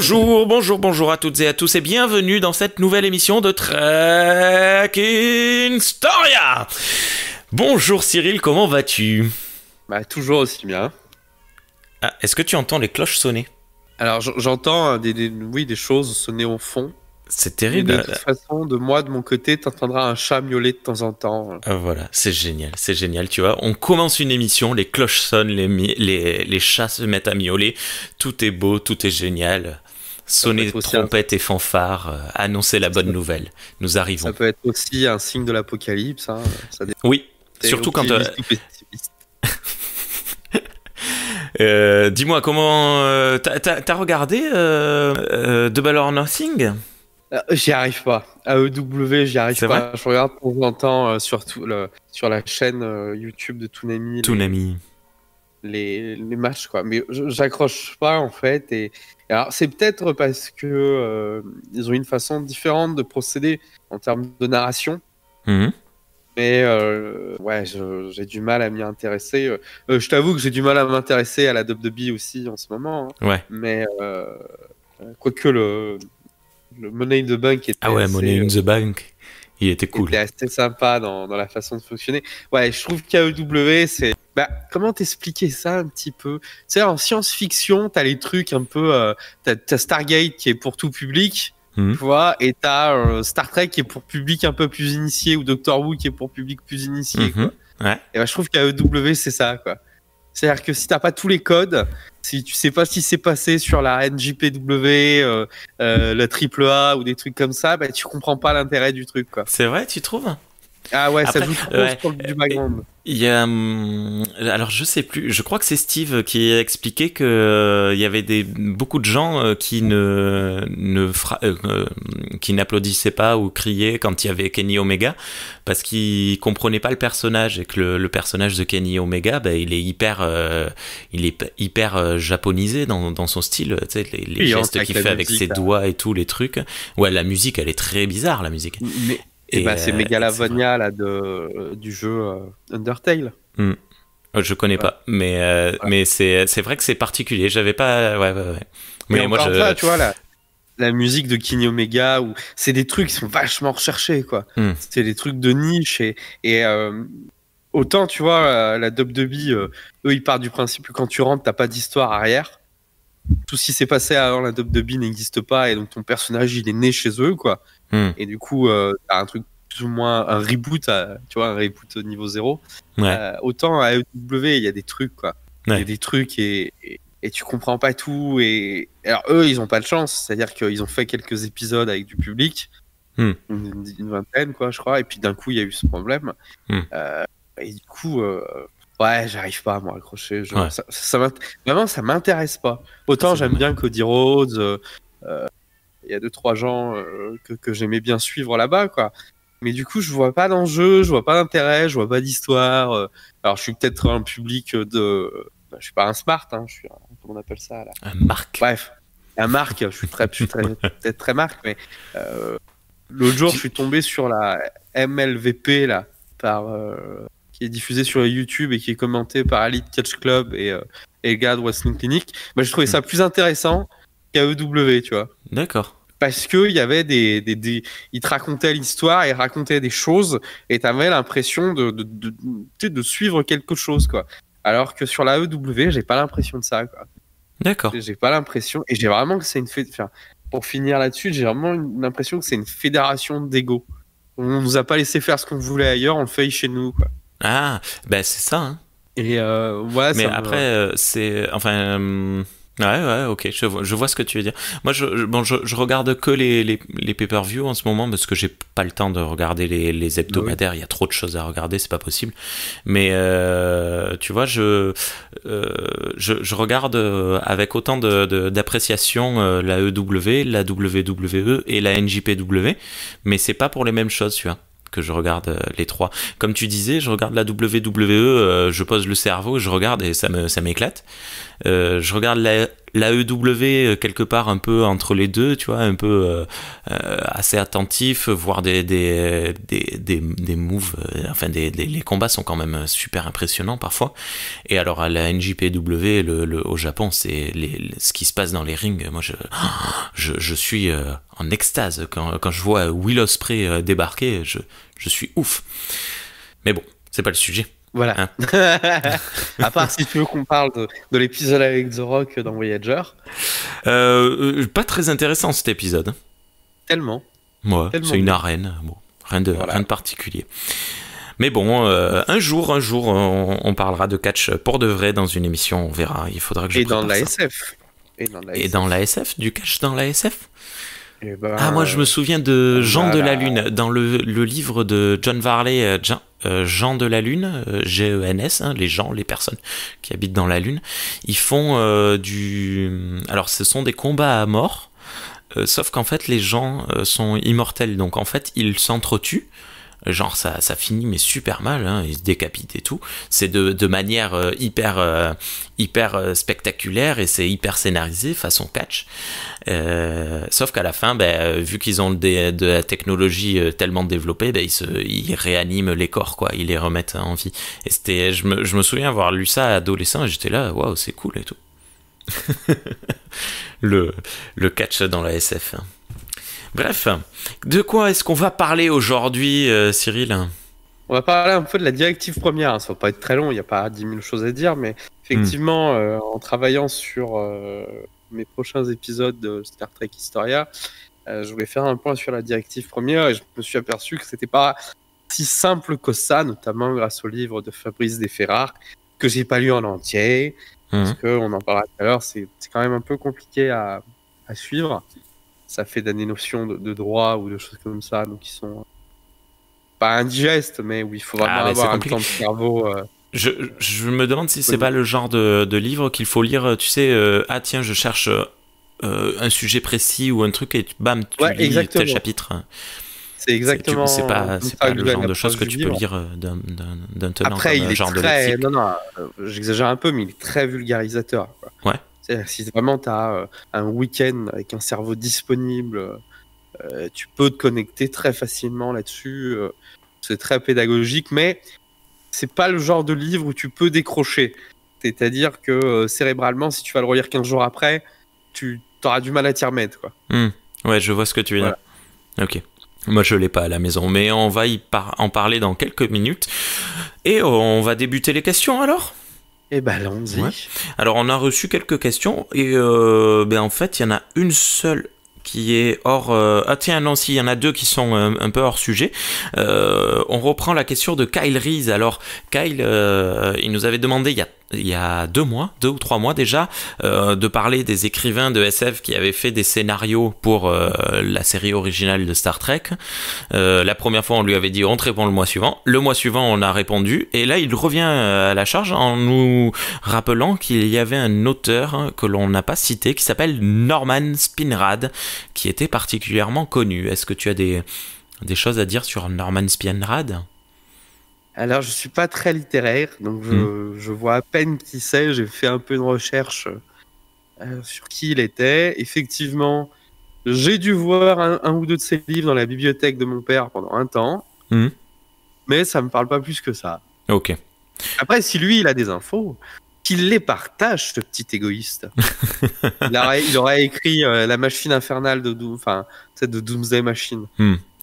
Bonjour à toutes et à tous et bienvenue dans cette nouvelle émission de Trek Historia. Bonjour Cyril, comment vas-tu? Toujours aussi bien. Ah, est-ce que tu entends les cloches sonner? Alors j'entends des choses sonner au fond. C'est terrible. Et de toute façon, de mon côté, t'entendras un chat miauler de temps en temps. Voilà, c'est génial, tu vois. On commence une émission, les cloches sonnent, les chats se mettent à miauler, tout est beau, tout est génial. Sonner trompettes et fanfares, annoncer la bonne nouvelle. Nous arrivons. Ça peut être aussi un signe de l'apocalypse. Hein. Oui, surtout quand... dis-moi, comment... t'as regardé Double or Nothing? J'y arrive pas. AEW, j'y arrive pas. Vrai, je regarde de temps en temps surtout sur la chaîne YouTube de Toonami. Les matchs, quoi. Mais j'accroche pas, en fait. Et alors, c'est peut-être parce que ils ont une façon différente de procéder en termes de narration. Mm-hmm. Mais ouais, j'ai du mal à m'y intéresser. Je t'avoue que j'ai du mal à m'intéresser à la WWE aussi en ce moment. Hein. Ouais. Mais quoique le Money in the Bank était Money in the Bank, il était cool. Il était assez sympa dans la façon de fonctionner. Ouais, je trouve qu'AEW, c'est... comment t'expliquer ça un petit peu? Tu sais, en science-fiction, t'as les trucs un peu... t'as Stargate qui est pour tout public, tu vois, et t'as Star Trek qui est pour public un peu plus initié, ou Doctor Who qui est pour public plus initié, quoi. Ouais. Et je trouve qu'AEW, c'est ça, quoi. C'est-à-dire que si t'as pas tous les codes, si tu sais pas ce qui s'est passé sur la NJPW, la AAA ou des trucs comme ça, tu comprends pas l'intérêt du truc, quoi. C'est vrai, tu trouves? Ah ouais, après, ça joue trop sur du background. Il y a, alors je sais plus, je crois que c'est Steve qui a expliqué que il y avait beaucoup de gens qui n'applaudissaient pas ou criaient quand il y avait Kenny Omega parce qu'ils comprenaient pas le personnage et que le personnage de Kenny Omega, il est hyper japonisé dans son style, tu sais, les gestes qu'il fait avec ses doigts et tout, les trucs. Ouais, la musique, elle est très bizarre, la musique. Mais... c'est Megalovania là du jeu Undertale. Je connais pas, mais c'est vrai que c'est particulier. J'avais pas, ouais. Mais moi, tu vois la musique de Kenny Omega, où c'est des trucs qui sont vachement recherchés, quoi. C'est des trucs de niche et autant tu vois la WWE, eux ils partent du principe que quand tu rentres, t'as pas d'histoire arrière. Tout ce qui s'est passé avant la WWE n'existe pas et donc ton personnage il est né chez eux, quoi. Et du coup, t'as un truc plus ou moins un reboot, tu vois, un reboot au niveau 0. Ouais. Autant à AEW, il y a des trucs, quoi. Il y a des trucs et tu comprends pas tout. Et alors eux, ils ont pas de chance, c'est-à-dire qu'ils ont fait quelques épisodes avec du public, une vingtaine, quoi, je crois. Et puis d'un coup, il y a eu ce problème. Et du coup. Ouais, j'arrive pas à m'accrocher. Vraiment, ça m'intéresse pas. Autant j'aime bien Cody Rhodes. Il y a 2-3 gens que j'aimais bien suivre là-bas, quoi. Mais du coup, je vois pas d'enjeu, je vois pas d'intérêt, je vois pas d'histoire. Alors, je suis peut-être un public de... je suis pas un smart, hein, je suis comment on appelle ça, là? Un marque. Bref, un marque, je suis peut-être très marque, mais l'autre jour, je suis tombé sur la MLVP, là, qui est diffusée sur YouTube et qui est commentée par Elite Catch Club et le gars de Wrestling Clinic. Je trouvais ça plus intéressant qu'AEW, tu vois. D'accord. Parce que il y avait ils te racontaient l'histoire et racontaient des choses et t'avais l'impression de suivre quelque chose, quoi. Alors que sur la AEW, j'ai pas l'impression de ça, quoi. D'accord. J'ai pas l'impression et j'ai vraiment que c'est pour finir là-dessus, j'ai vraiment l'impression que c'est une fédération d'ego. On nous a pas laissé faire ce qu'on voulait ailleurs, on le fait chez nous, quoi. Ah, c'est ça, hein. Et ouais. Mais après, c'est, enfin. Ouais, ok, je vois ce que tu veux dire. Moi, je regarde que les pay-per-view en ce moment parce que j'ai pas le temps de regarder les hebdomadaires. Il y a trop de choses à regarder, c'est pas possible. Mais tu vois, je regarde avec autant d'appréciation la EW, la WWE et la NJPW, mais c'est pas pour les mêmes choses, tu vois, que je regarde les trois. Comme tu disais, je regarde la WWE, je pose le cerveau, je regarde et ça m'éclate. Je regarde la EW quelque part un peu entre les deux, tu vois, un peu assez attentif, voir des moves, enfin les combats sont quand même super impressionnants parfois. Et alors à la NJPW au Japon, c'est ce qui se passe dans les rings. Moi, je suis en extase quand je vois Will Ospreay débarquer. Je suis ouf. Mais bon, c'est pas le sujet. Voilà. Hein. À part si tu veux qu'on parle de l'épisode avec The Rock dans Voyager. Pas très intéressant cet épisode. Tellement. Ouais, c'est une arène. Bon, rien de particulier. Mais bon, un jour, on parlera de catch pour de vrai dans une émission. On verra. Il faudra que je prépare ça. Et dans la SF, du catch dans la SF. Moi je me souviens de Jean de la Lune dans le livre de John Varley, Jean de la Lune, Gens, les personnes qui habitent dans la Lune. Ils font alors ce sont des combats à mort, sauf qu'en fait les gens sont immortels, donc en fait ils s'entretuent. Genre ça finit mais super mal, hein, ils se décapitent et tout. C'est de manière hyper spectaculaire et c'est hyper scénarisé façon catch. Sauf qu'à la fin, vu qu'ils ont de la technologie tellement développée, ils réaniment les corps, quoi, ils les remettent en vie. Et je me souviens avoir lu ça à adolescent et j'étais là, waouh, c'est cool et tout. le catch dans la SF. Bref, de quoi est-ce qu'on va parler aujourd'hui, Cyril ? On va parler un peu de la directive première. Ça va pas être très long, il n'y a pas 10 000 choses à dire, mais effectivement, en travaillant sur mes prochains épisodes de Star Trek Historia, je voulais faire un point sur la directive première et je me suis aperçu que c'était pas si simple que ça, notamment grâce au livre de Fabrice Desferrard, que j'ai pas lu en entier, parce qu'on en parlera tout à l'heure, c'est quand même un peu compliqué à suivre. Ça fait des notions de droit ou de choses comme ça, donc qui sont pas indigestes, mais où il faut vraiment avoir un temps de cerveau. Je me demande si c'est pas le genre de livre qu'il faut lire, tu sais, tiens, je cherche un sujet précis ou un truc et bam, tu lis tel chapitre. C'est exactement. C'est pas le genre de choses que tu peux lire d'un tenant. Après, il est genre très. Non, j'exagère un peu, mais il est très vulgarisateur, quoi. Ouais. C'est-à-dire, si vraiment tu as un week-end avec un cerveau disponible, tu peux te connecter très facilement là-dessus. C'est très pédagogique, mais c'est pas le genre de livre où tu peux décrocher. C'est-à-dire que cérébralement, si tu vas le relire 15 jours après, tu auras du mal à t'y remettre, quoi. Ouais, je vois ce que tu veux dire. Ok. Moi, je l'ai pas à la maison, mais on va en parler dans quelques minutes. Et on va débuter les questions alors ? Eh ben, allons-y. Ouais. Alors, on a reçu quelques questions et en fait, il y en a une seule qui est hors... il y en a deux qui sont un peu hors sujet. On reprend la question de Kyle Reese. Alors, Kyle, il nous avait demandé il y a 2 ou 3 mois déjà, de parler des écrivains de SF qui avaient fait des scénarios pour la série originale de Star Trek. La première fois, on lui avait dit on te répond le mois suivant. Le mois suivant, on a répondu. Et là, il revient à la charge en nous rappelant qu'il y avait un auteur que l'on n'a pas cité qui s'appelle Norman Spinrad, qui était particulièrement connu. Est-ce que tu as des choses à dire sur Norman Spinrad ? Alors, je suis pas très littéraire, donc je vois à peine qui c'est. J'ai fait un peu de recherche sur qui il était. Effectivement, j'ai dû voir un ou deux de ses livres dans la bibliothèque de mon père pendant un temps, mais ça me parle pas plus que ça. Ok. Après, si lui, il a des infos, qu'il les partage, ce petit égoïste. il aurait écrit La machine infernale de Doomsday Machine.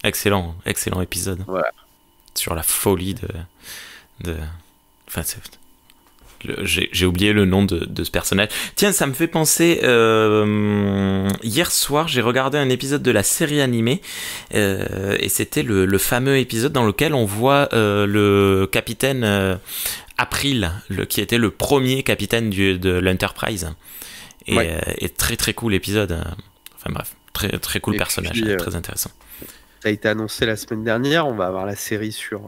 Excellent épisode. Voilà. Sur la folie j'ai oublié le nom de ce personnage. Tiens, ça me fait penser, hier soir j'ai regardé un épisode de la série animée et c'était le fameux épisode dans lequel on voit le capitaine April, qui était le premier capitaine de l'Enterprise, et très très cool épisode. Enfin bref, très très cool personnage, très intéressant. Ça a été annoncé la semaine dernière, on va avoir la série sur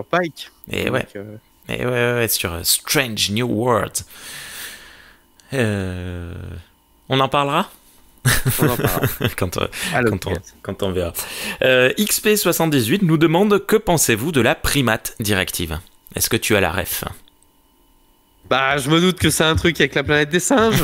Pike. Et donc, ouais, sur Strange New World. On en parlera ? On en parlera. quand on verra. XP78 nous demande que pensez-vous de la primate directive ? Est-ce que tu as la ref ? Bah, je me doute que c'est un truc avec la planète des singes.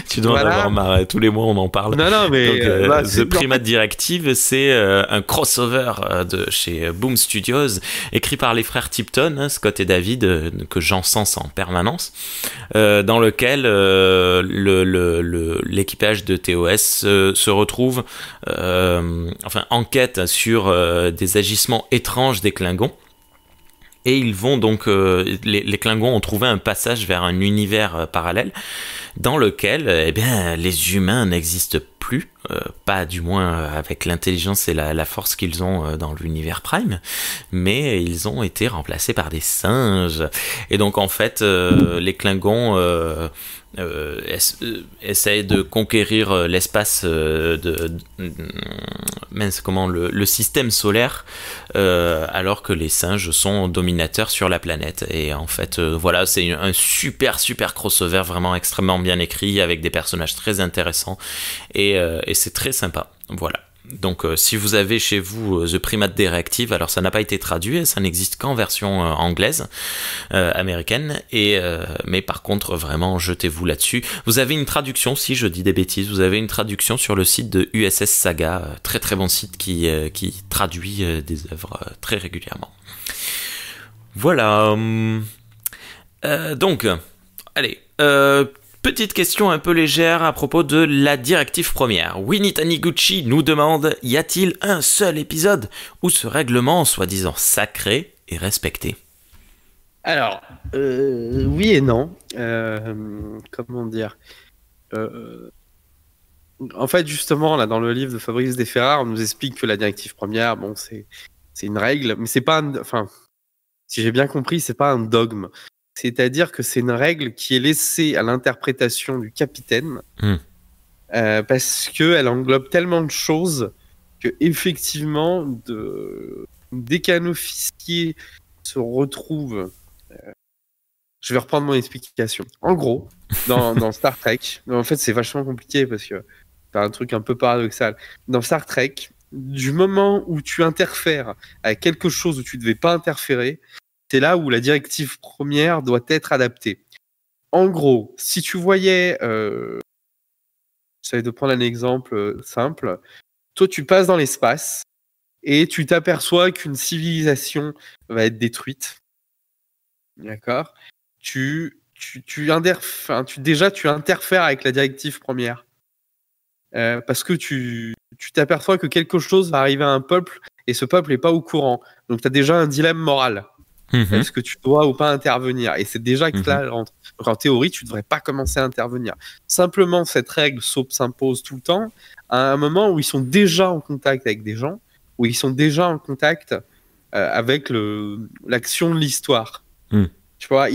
Tu dois en avoir marre. Tous les mois, on en parle. Non, mais donc, The Primate Directive, c'est un crossover de chez Boom Studios, écrit par les frères Tipton, hein, Scott et David, que j'encense en permanence, dans lequel l'équipage de TOS se retrouve, enquête sur des agissements étranges des Klingons. Et ils vont donc, les Klingons ont trouvé un passage vers un univers parallèle dans lequel les humains n'existent plus, pas du moins avec l'intelligence et la force qu'ils ont dans l'univers Prime, mais ils ont été remplacés par des singes. Et donc en fait, les Klingons essayent de conquérir l'espace le système solaire, alors que les singes sont dominateurs sur la planète. Et en fait, voilà, c'est un super crossover, vraiment extrêmement bien écrit, avec des personnages très intéressants, et c'est très sympa. Voilà. Donc si vous avez chez vous The Primate Directive, alors ça n'a pas été traduit, ça n'existe qu'en version anglaise, américaine, mais par contre vraiment jetez-vous là-dessus. Vous avez une traduction, si je dis des bêtises, vous avez une traduction sur le site de USS Saga, très bon site qui traduit des œuvres très régulièrement. Voilà. Donc, allez, petite question un peu légère à propos de la directive première. Winnie Taniguchi nous demande, y a-t-il un seul épisode où ce règlement, soi-disant sacré, est respecté? Alors, oui et non. Comment dire En fait, justement, là, dans le livre de Fabrice Desferrard, on nous explique que la directive première, bon, c'est une règle, mais c'est pas si j'ai bien compris, c'est pas un dogme. C'est-à-dire que c'est une règle qui est laissée à l'interprétation du capitaine, parce qu'elle englobe tellement de choses que, effectivement, dès qu'un officier se retrouve... je vais reprendre mon explication. En gros, dans Star Trek, en fait, c'est vachement compliqué parce que c'est un truc un peu paradoxal. Dans Star Trek, du moment où tu interfères avec quelque chose où tu ne devais pas interférer, c'est là où la directive première doit être adaptée. En gros, si tu voyais... j'essaie de prendre un exemple simple. Toi, tu passes dans l'espace et tu t'aperçois qu'une civilisation va être détruite. D'accord ? Tu interfères avec la directive première. Parce que tu t'aperçois que quelque chose va arriver à un peuple et ce peuple n'est pas au courant. Donc, tu as déjà un dilemme moral. Est-ce que tu dois ou pas intervenir? Et c'est déjà que là, donc, en théorie, tu ne devrais pas commencer à intervenir. Simplement, cette règle s'impose tout le temps à un moment où ils sont déjà en contact avec des gens, où ils sont déjà en contact avec l'action de l'histoire. Tu vois,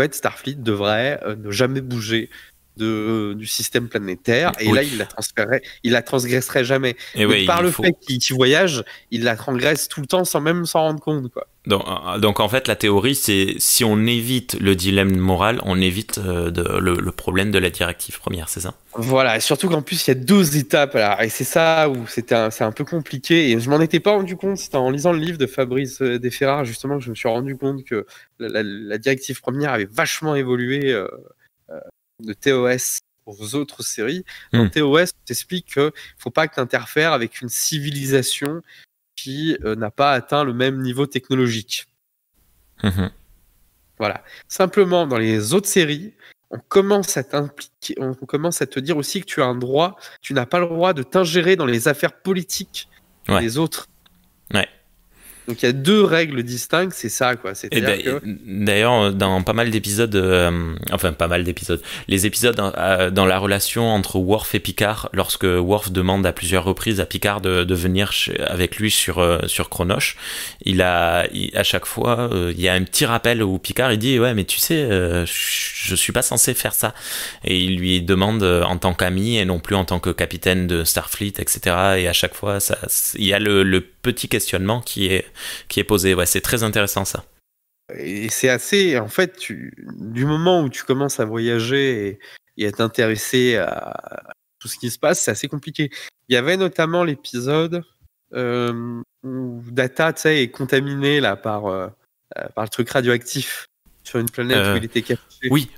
Starfleet devrait ne jamais bouger du système planétaire, et là il la transgresserait jamais. Et par le fait qu'il voyage, il la transgresse tout le temps sans même s'en rendre compte, quoi. Donc en fait la théorie, c'est si on évite le dilemme moral, on évite le problème de la directive première, c'est ça? Voilà, et surtout qu'en plus il y a 2 étapes, alors, et c'est ça où c'est un peu compliqué, et je m'en étais pas rendu compte, c'était en lisant le livre de Fabrice Desferrard justement que je me suis rendu compte que la directive première avait vachement évolué de TOS aux autres séries. Dans TOS, on t'explique qu'il ne faut pas que tu interfères avec une civilisation qui n'a pas atteint le même niveau technologique. Voilà. Simplement, dans les autres séries, on commence à te dire aussi que tu n'as pas le droit de t'ingérer dans les affaires politiques des autres. Ouais. Donc il y a 2 règles distinctes, c'est ça, quoi. D'ailleurs, dans pas mal d'épisodes, les épisodes dans la relation entre Worf et Picard, lorsque Worf demande à plusieurs reprises à Picard de venir avec lui sur Kronosh, à chaque fois, il y a un petit rappel où Picard il dit ouais, mais tu sais, je suis pas censé faire ça, et il lui demande en tant qu'ami et non plus en tant que capitaine de Starfleet, etc. Et à chaque fois, il y a le petit questionnement qui est posé. Ouais, c'est très intéressant ça. Et c'est assez, en fait, du moment où tu commences à voyager et à t'intéresser à tout ce qui se passe, c'est assez compliqué. Il y avait notamment l'épisode où Data, tu sais, est contaminé là par le truc radioactif. sur une planète où il était caché. Oui.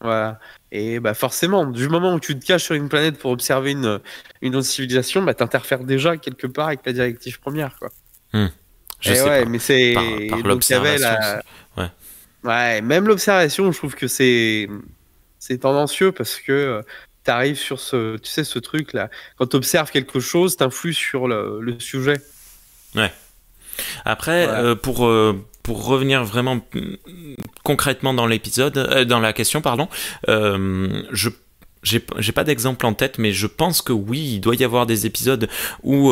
Voilà. Et bah forcément, du moment où tu te caches sur une planète pour observer une autre civilisation, bah t'interfères déjà quelque part avec la directive première, quoi. Je sais pas. Mais c'est par l'observation. Ouais, même l'observation, je trouve que c'est tendancieux parce que t'arrives sur ce truc là. Quand t'observes quelque chose, t'influes sur le sujet. Ouais. Après, pour revenir vraiment concrètement dans l'épisode, dans la question, pardon, j'ai pas d'exemple en tête, mais je pense que oui, il doit y avoir des épisodes où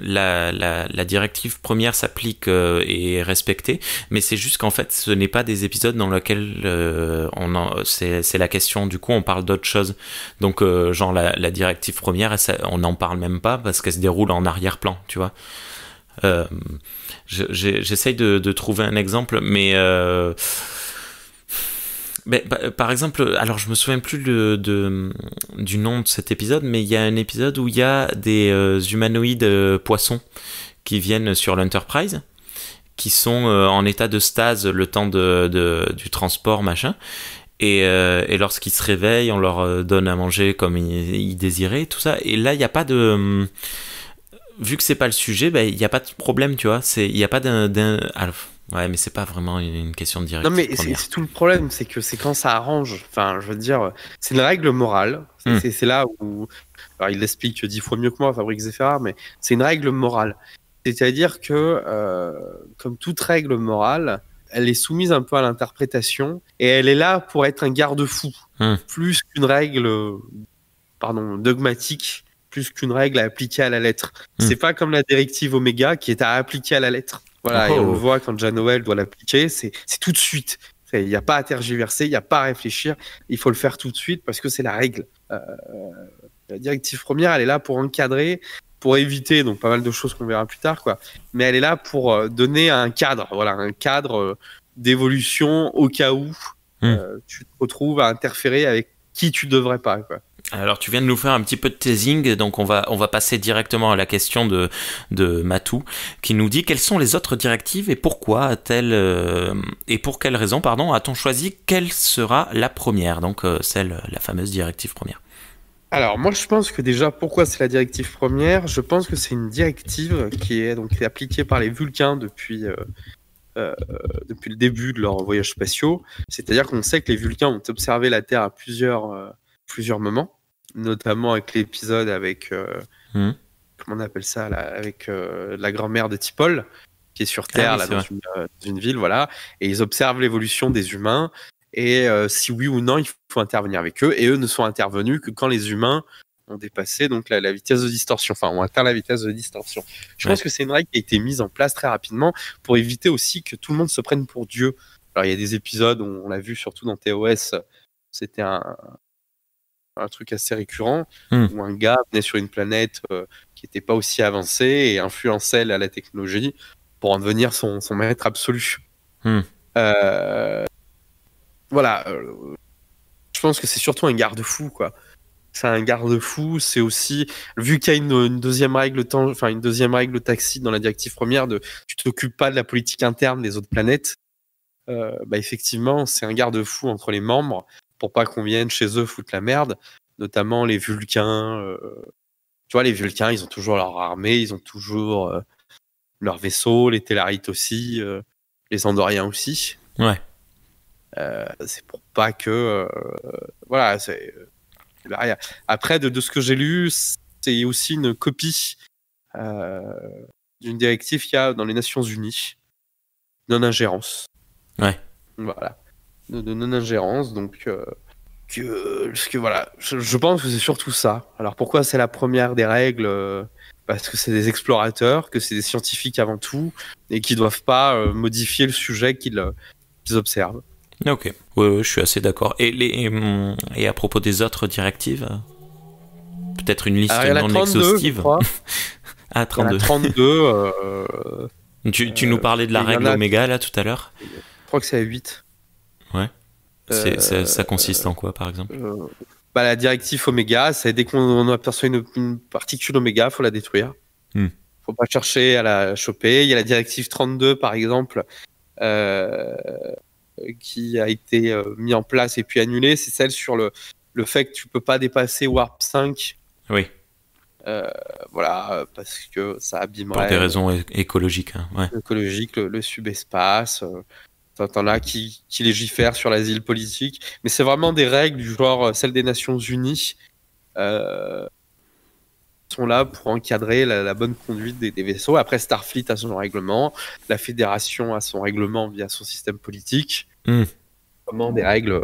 la directive première s'applique et est respectée, mais c'est juste qu'en fait, ce n'est pas des épisodes dans lesquels c'est la question. Du coup, on parle d'autre chose. Donc, genre la directive première, on n'en parle même pas parce qu'elle se déroule en arrière-plan, tu vois. J'essaye de trouver un exemple, mais par exemple, alors je me souviens plus du nom de cet épisode, mais il y a un épisode où il y a des humanoïdes poissons qui viennent sur l'Enterprise, qui sont en état de stase le temps du transport, machin. Et lorsqu'ils se réveillent, on leur donne à manger comme ils désiraient, tout ça. Et là, il n'y a pas de... Vu que c'est pas le sujet, il n'y a pas de problème, tu vois. Il n'y a pas ouais, mais c'est pas vraiment une question de directive. Non, mais c'est tout le problème, c'est que c'est quand ça arrange. Enfin, je veux dire, c'est une règle morale. C'est là où... Alors, il l'explique 10 fois mieux que moi, Fabrice Zeffera, mais c'est une règle morale. C'est-à-dire que, comme toute règle morale, elle est soumise un peu à l'interprétation et elle est là pour être un garde-fou. Plus qu'une règle, dogmatique, plus qu'une règle à appliquer à la lettre. C'est pas comme la directive Oméga qui est à appliquer à la lettre. Voilà, et on le voit quand Jean Noël doit l'appliquer, c'est tout de suite. Il n'y a pas à tergiverser, il n'y a pas à réfléchir, il faut le faire tout de suite parce que c'est la règle. La directive première, elle est là pour encadrer, pour éviter donc pas mal de choses qu'on verra plus tard, quoi. Mais elle est là pour donner un cadre, voilà, un cadre d'évolution au cas où tu te retrouves à interférer avec qui tu devrais pas, quoi. Alors tu viens de nous faire un petit peu de teasing, donc on va passer directement à la question de Matou, qui nous dit quelles sont les autres directives et pourquoi et pour quelles raisons a-t-on choisi quelle sera la première, donc la fameuse directive première. Alors moi je pense que déjà pourquoi c'est la directive première, je pense que c'est une directive qui est appliquée par les Vulcains depuis le début de leurs voyages spatiaux. C'est-à-dire qu'on sait que les Vulcains ont observé la Terre à plusieurs moments, notamment avec l'épisode avec comment on appelle ça là, avec la grand-mère de T'Pol qui est sur Terre dans une ville, voilà, et ils observent l'évolution des humains et si oui ou non il faut intervenir avec eux, et eux ne sont intervenus que quand les humains ont dépassé donc la vitesse de distorsion, enfin ont atteint la vitesse de distorsion. Je pense que c'est une règle qui a été mise en place très rapidement pour éviter aussi que tout le monde se prenne pour Dieu. Alors il y a des épisodes, on l'a vu surtout dans TOS, c'était un truc assez récurrent où un gars venait sur une planète qui n'était pas aussi avancée et influençait la technologie pour en devenir son maître absolu. Voilà, je pense que c'est surtout un garde-fou, quoi. C'est un garde-fou, c'est aussi, vu qu'il y a une deuxième règle taxi dans la directive première tu t'occupes pas de la politique interne des autres planètes, effectivement, c'est un garde-fou entre les membres pour pas qu'on vienne chez eux foutre la merde, notamment les Vulcains. Tu vois, les Vulcains, ils ont toujours leur armée, ils ont toujours leur vaisseau, les Tellarites aussi, les Andoriens aussi. Ouais. C'est pour pas que... voilà, c'est... Après, de ce que j'ai lu, c'est aussi une copie d'une directive qu'il y a dans les Nations Unies, non-ingérence. Ouais. Voilà. De non-ingérence, donc... voilà, je pense que c'est surtout ça. Alors pourquoi c'est la première des règles parce que c'est des explorateurs, que c'est des scientifiques avant tout, et qui doivent pas modifier le sujet qu'ils observent. Ok, ouais, je suis assez d'accord. Et à propos des autres directives, peut-être une liste non exhaustive. Ah, 32. 32. Tu nous parlais de la règle Oméga là tout à l'heure. Je crois que c'est à 8. Ouais. Ça consiste en quoi, par exemple? La directive Oméga, c'est dès qu'on aperçoit une particule Oméga, il faut la détruire. Faut pas chercher à la choper. Il y a la directive 32, par exemple, qui a été mis en place et puis annulée, c'est celle sur le fait que tu peux pas dépasser Warp 5. Oui. Voilà, parce que ça abîmerait. Pour des raisons écologiques. Hein, ouais. Écologiques, le subespace. T'en as qui légifèrent sur l'asile politique. Mais c'est vraiment des règles du genre celle des Nations Unies. Sont là pour encadrer la bonne conduite des vaisseaux. Après, Starfleet a son règlement. La Fédération a son règlement via son système politique. Vraiment des règles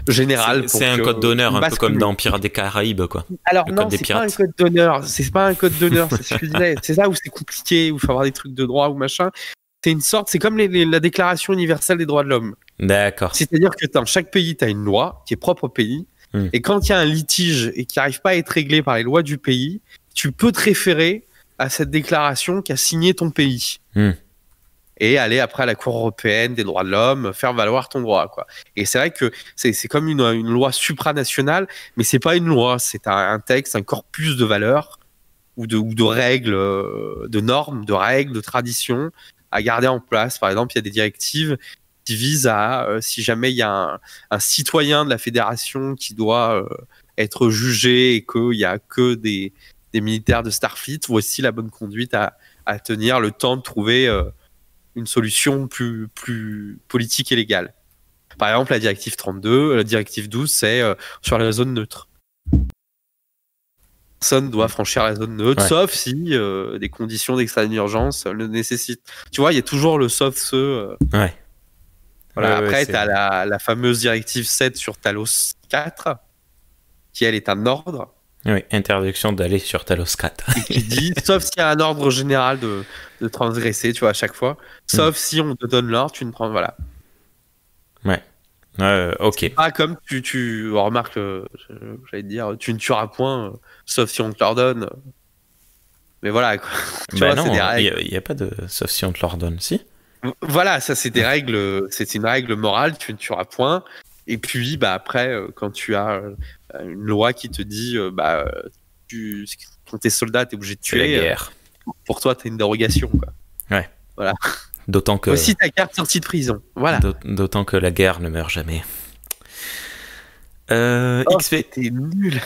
général. C'est un code d'honneur, un peu comme dans Pirates des Caraïbes, quoi. Alors non, c'est pas un code d'honneur. C'est pas un code d'honneur, c'est ce que je disais. C'est ça où c'est compliqué, où il faut avoir des trucs de droit ou machin. C'est une sorte, c'est comme la Déclaration universelle des droits de l'homme. D'accord. C'est-à-dire que dans chaque pays, tu as une loi qui est propre au pays. Et quand il y a un litige et qui n'arrive pas à être réglé par les lois du pays, tu peux te référer à cette déclaration qu'a signée ton pays. Et aller après à la Cour européenne des droits de l'homme, faire valoir ton droit, quoi. Et c'est vrai que c'est comme une loi supranationale, mais c'est pas une loi, c'est un texte, un corpus de valeurs ou de règles, de normes, de règles, de traditions à garder en place. Par exemple, il y a des directives qui visent à, si jamais il y a un citoyen de la fédération qui doit être jugé et qu'il y a que des militaires de Starfleet, voici la bonne conduite à tenir, le temps de trouver une solution plus politique et légale. Par exemple, la directive 32, la directive 12, c'est sur la zone neutre. Personne doit franchir la zone neutre, sauf si des conditions d'extrême urgence le nécessitent. Tu vois, il y a toujours le sauf ce. Voilà. Après, tu as la fameuse directive 7 sur Talos 4, qui, elle, est un ordre. Oui, interdiction d'aller sur Talos 4. Et qui dit, sauf s'il y a un ordre général de transgresser, tu vois, à chaque fois. Sauf si on te donne l'ordre, tu ne prends... Voilà. Ouais. Ok. C'est pas comme tu remarques, j'allais te dire, tu ne tueras point, sauf si on te l'ordonne. Mais voilà, quoi. Bah non, il n'y a pas de... Sauf si on te l'ordonne, si. Voilà, ça, c'est des règles, c'est une règle morale, tu ne tueras point. Et puis, bah, après, quand tu as une loi qui te dit, quand t'es soldat, t'es obligé de tuer. C'est la guerre. Pour toi, t'as une dérogation, quoi. Ouais. Voilà. D'autant que... Aussi ta carte sortie de prison. Voilà. D'autant que la guerre ne meurt jamais. XP. T'es nul.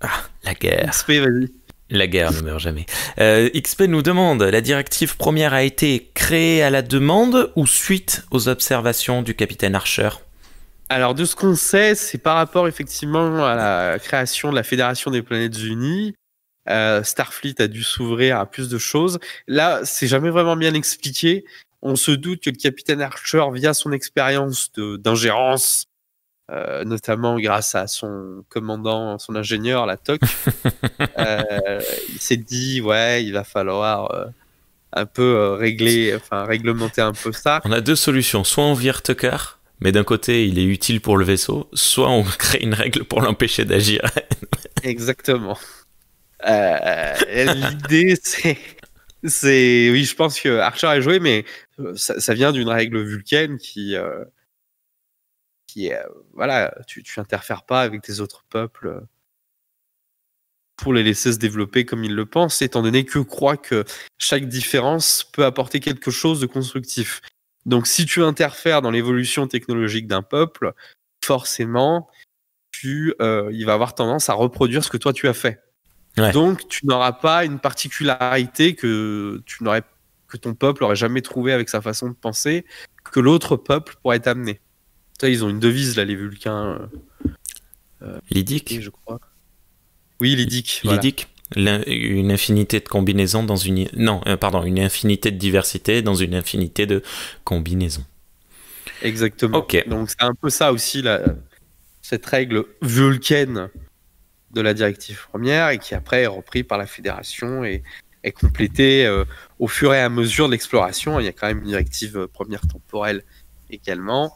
Ah, la guerre. XP, vas-y. La guerre ne meurt jamais. XP nous demande, la directive première a été créée à la demande ou suite aux observations du capitaine Archer ? Alors, de ce qu'on sait, c'est par rapport effectivement à la création de la Fédération des Planètes Unies. Starfleet a dû s'ouvrir à plus de choses. Là, c'est jamais vraiment bien expliqué. On se doute que le capitaine Archer, via son expérience d'ingérence, notamment grâce à son commandant, son ingénieur, la TOC, il s'est dit, ouais, il va falloir un peu réglementer un peu ça. On a deux solutions. Soit on vire Tucker, mais d'un côté, il est utile pour le vaisseau, soit on crée une règle pour l'empêcher d'agir. Exactement. L'idée, c'est... Oui, je pense que Archer a joué, mais ça vient d'une règle vulcaine qui est... voilà, tu interfères pas avec tes autres peuples pour les laisser se développer comme ils le pensent, étant donné que croient que chaque différence peut apporter quelque chose de constructif. Donc, si tu interfères dans l'évolution technologique d'un peuple, forcément, il va avoir tendance à reproduire ce que toi, tu as fait. Ouais. Donc, tu n'auras pas une particularité que ton peuple n'aurait jamais trouvé avec sa façon de penser, que l'autre peuple pourrait t'amener. Ils ont une devise, là, les Vulcains. Lydique, je crois. Oui, Lydique. Lydique. Voilà. Une infinité de combinaisons dans une... Non, une infinité de diversité dans une infinité de combinaisons. Exactement. Okay. Donc, c'est un peu ça aussi, cette règle vulcaine de la directive première et qui après est repris par la Fédération et est complétée au fur et à mesure de l'exploration. Il y a quand même une directive première temporelle également.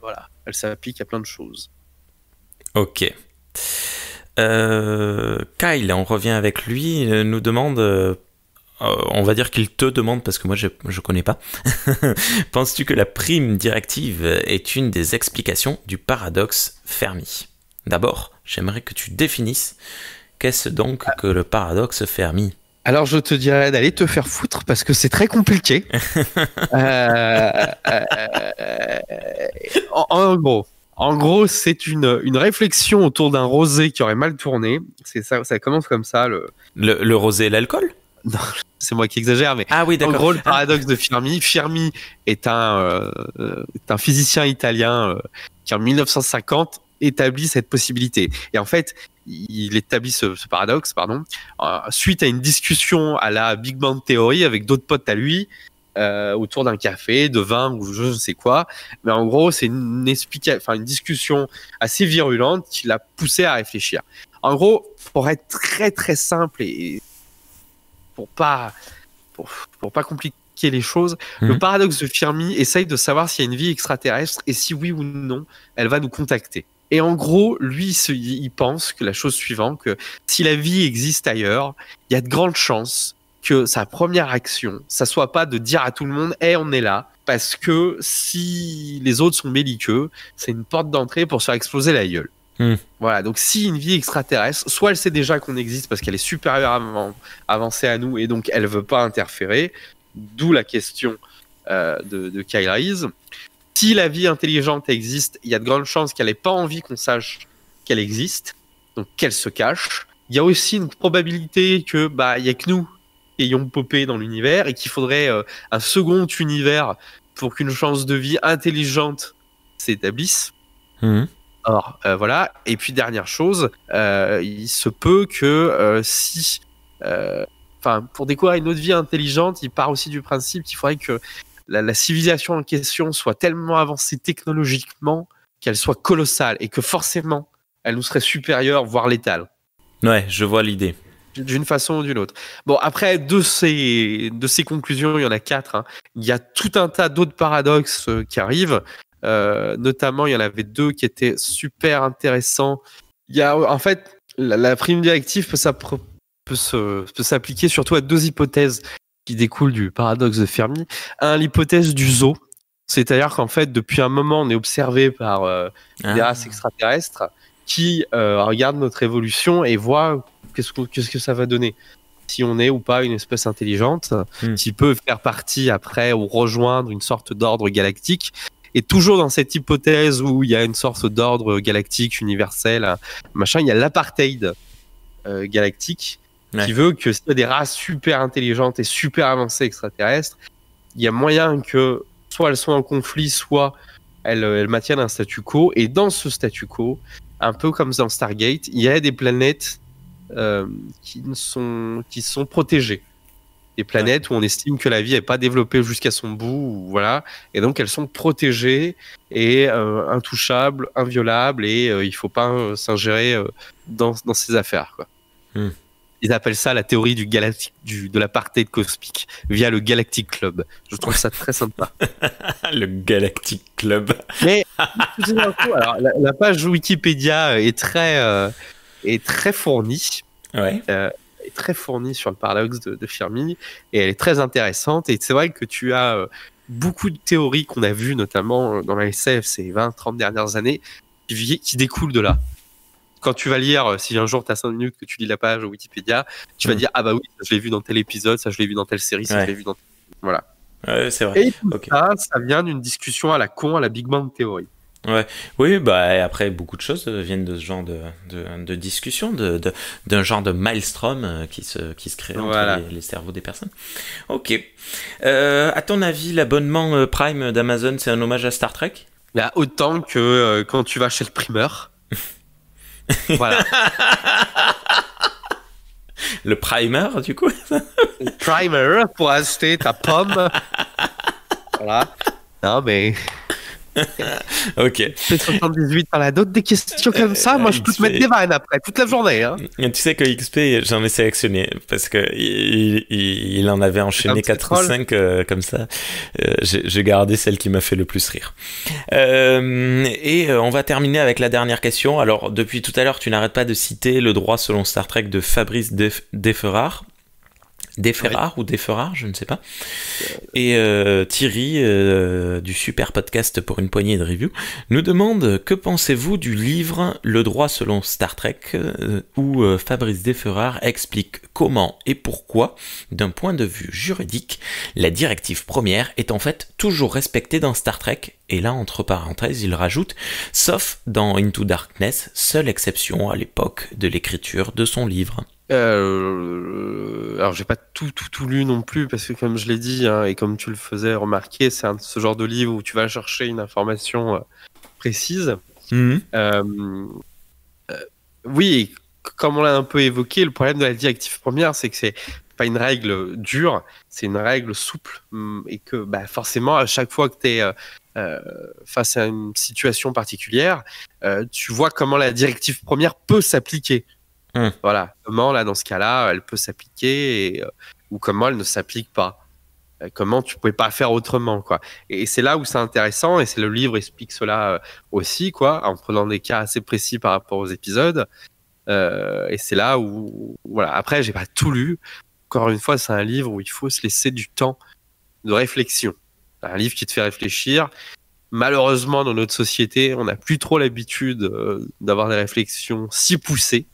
Voilà, elle s'applique à plein de choses. Ok. Kyle, on revient avec lui, nous demande, on va dire qu'il te demande parce que moi je connais pas. Penses-tu que la prime directive est une des explications du paradoxe Fermi ? D'abord, j'aimerais que tu définisses qu'est-ce donc que le paradoxe Fermi ? Alors je te dirais d'aller te faire foutre parce que c'est très compliqué. En gros, c'est une réflexion autour d'un rosé qui aurait mal tourné. C'est ça, ça commence comme ça. Le rosé et l'alcool ? Non, c'est moi qui exagère, mais oui, en gros, le paradoxe de Fermi. Fermi est un physicien italien qui, en 1950, établit cette possibilité. Et en fait, il établit ce paradoxe, suite à une discussion à la Big Bang Theory avec d'autres potes à lui, autour d'un café, de vin ou je ne sais quoi. Mais en gros, c'est une discussion assez virulente qui l'a poussé à réfléchir. En gros, pour être très très simple et pour pas compliquer les choses, le paradoxe de Fermi essaye de savoir s'il y a une vie extraterrestre et si oui ou non, elle va nous contacter. Et en gros, lui, il pense que la chose suivante, que si la vie existe ailleurs, il y a de grandes chances que sa première action, ça soit pas de dire à tout le monde « Hey, on est là », parce que si les autres sont belliqueux, c'est une porte d'entrée pour se faire exploser la gueule. Voilà, donc si une vie extraterrestre, soit elle sait déjà qu'on existe parce qu'elle est supérieure avancée à nous et donc elle veut pas interférer, d'où la question de Kyle Reese. Si la vie intelligente existe, il y a de grandes chances qu'elle ait pas envie qu'on sache qu'elle existe, donc qu'elle se cache. Il y a aussi une probabilité que il y a que nous qui ayons popé dans l'univers et qu'il faudrait un second univers pour qu'une chance de vie intelligente s'établisse. Or, voilà. Et puis, dernière chose, il se peut que pour découvrir une autre vie intelligente, il part aussi du principe qu'il faudrait que la civilisation en question soit tellement avancée technologiquement qu'elle soit colossale et que forcément, elle nous serait supérieure, voire létale. Ouais, je vois l'idée. D'une façon ou d'une autre. Bon, après, de ces conclusions, il y en a 4. Il y a tout un tas d'autres paradoxes qui arrivent. Notamment, il y en avait 2 qui étaient super intéressants. Il y a, en fait, la prime directive peut s'appliquer surtout à 2 hypothèses qui découlent du paradoxe de Fermi. L'hypothèse du zoo, c'est-à-dire qu'en fait, depuis un moment, on est observé par des races extraterrestres qui regardent notre évolution et voient qu'est-ce que ça va donner. Si on est ou pas une espèce intelligente, qui peut faire partie après ou rejoindre une sorte d'ordre galactique. Et toujours dans cette hypothèse où il y a une sorte d'ordre galactique universel, il y a l'apartheid galactique qui veut que s'il y a des races super intelligentes et super avancées extraterrestres, il y a moyen que soit elles soient en conflit, soit elles maintiennent un statu quo. Et dans ce statu quo, un peu comme dans Stargate, il y a des planètes qui sont protégées. Des planètes où on estime que la vie n'est pas développée jusqu'à son bout, voilà, et donc elles sont protégées et intouchables, inviolables, et il ne faut pas s'ingérer dans ces affaires, quoi. Ils appellent ça la théorie de l'apartheid cosmique via le Galactic Club. Je trouve ça très sympa. Le Galactic Club. Mais alors, la page Wikipédia est très fournie. Ouais. Est très fournie sur le paradoxe de Fermi et elle est très intéressante. Et c'est vrai que tu as beaucoup de théories qu'on a vues, notamment dans la SF ces 20-30 dernières années, qui découlent de là. Quand tu vas lire, si un jour tu as 5 minutes que tu lis la page Wikipédia, tu vas dire « Ah bah oui, ça, je l'ai vu dans tel épisode, ça je l'ai vu dans telle série, ça je l'ai vu dans... » Voilà. Ouais, c'est vrai. Et tout ça vient d'une discussion à la Big Bang Theory. Ouais. Oui, après, beaucoup de choses viennent de ce genre de discussion, d'un genre de maelstrom qui se crée entre les cerveaux des personnes. Ok. À ton avis, l'abonnement Prime d'Amazon, c'est un hommage à Star Trek ? Autant que quand tu vas chez le primeur. Voilà. Le primer, du coup. Le primer pour acheter ta pomme. Voilà. Non, mais... Ok. C'est 78 par la d'autres des questions comme ça. Moi, je peux te mettre des vannes après, toute la journée. Hein. Tu sais que XP, j'en ai sélectionné parce que il en avait enchaîné 4 ou 5 comme ça. J'ai gardé celle qui m'a fait le plus rire. Et on va terminer avec la dernière question. Alors, depuis tout à l'heure, tu n'arrêtes pas de citer le droit selon Star Trek de Fabrice Defferard. Desferrard ou Desferrard, je ne sais pas. Et Thierry, du super podcast pour une poignée de reviews, nous demande que pensez-vous du livre Le droit selon Star Trek, où Fabrice Desferrard explique comment et pourquoi, d'un point de vue juridique, la directive première est en fait toujours respectée dans Star Trek. Et là, entre parenthèses, il rajoute « sauf dans Into Darkness, seule exception à l'époque de l'écriture de son livre ». Alors j'ai pas tout lu non plus parce que comme je l'ai dit et comme tu le faisais remarquer, c'est ce genre de livre où tu vas chercher une information précise. Oui, et comme on l'a un peu évoqué, le problème de la directive première, c'est que c'est pas une règle dure, c'est une règle souple et que forcément à chaque fois que tu es face à une situation particulière, tu vois comment la directive première peut s'appliquer. Voilà, comment là dans ce cas-là elle peut s'appliquer ou comment elle ne s'applique pas, comment tu pouvais pas faire autrement quoi. Et c'est là où c'est intéressant et c'est le livre explique cela aussi quoi, en prenant des cas assez précis par rapport aux épisodes et c'est là où voilà. Après j'ai pas tout lu, encore une fois c'est un livre où il faut se laisser du temps de réflexion, un livre qui te fait réfléchir. Malheureusement dans notre société on n'a plus trop l'habitude d'avoir des réflexions si poussées.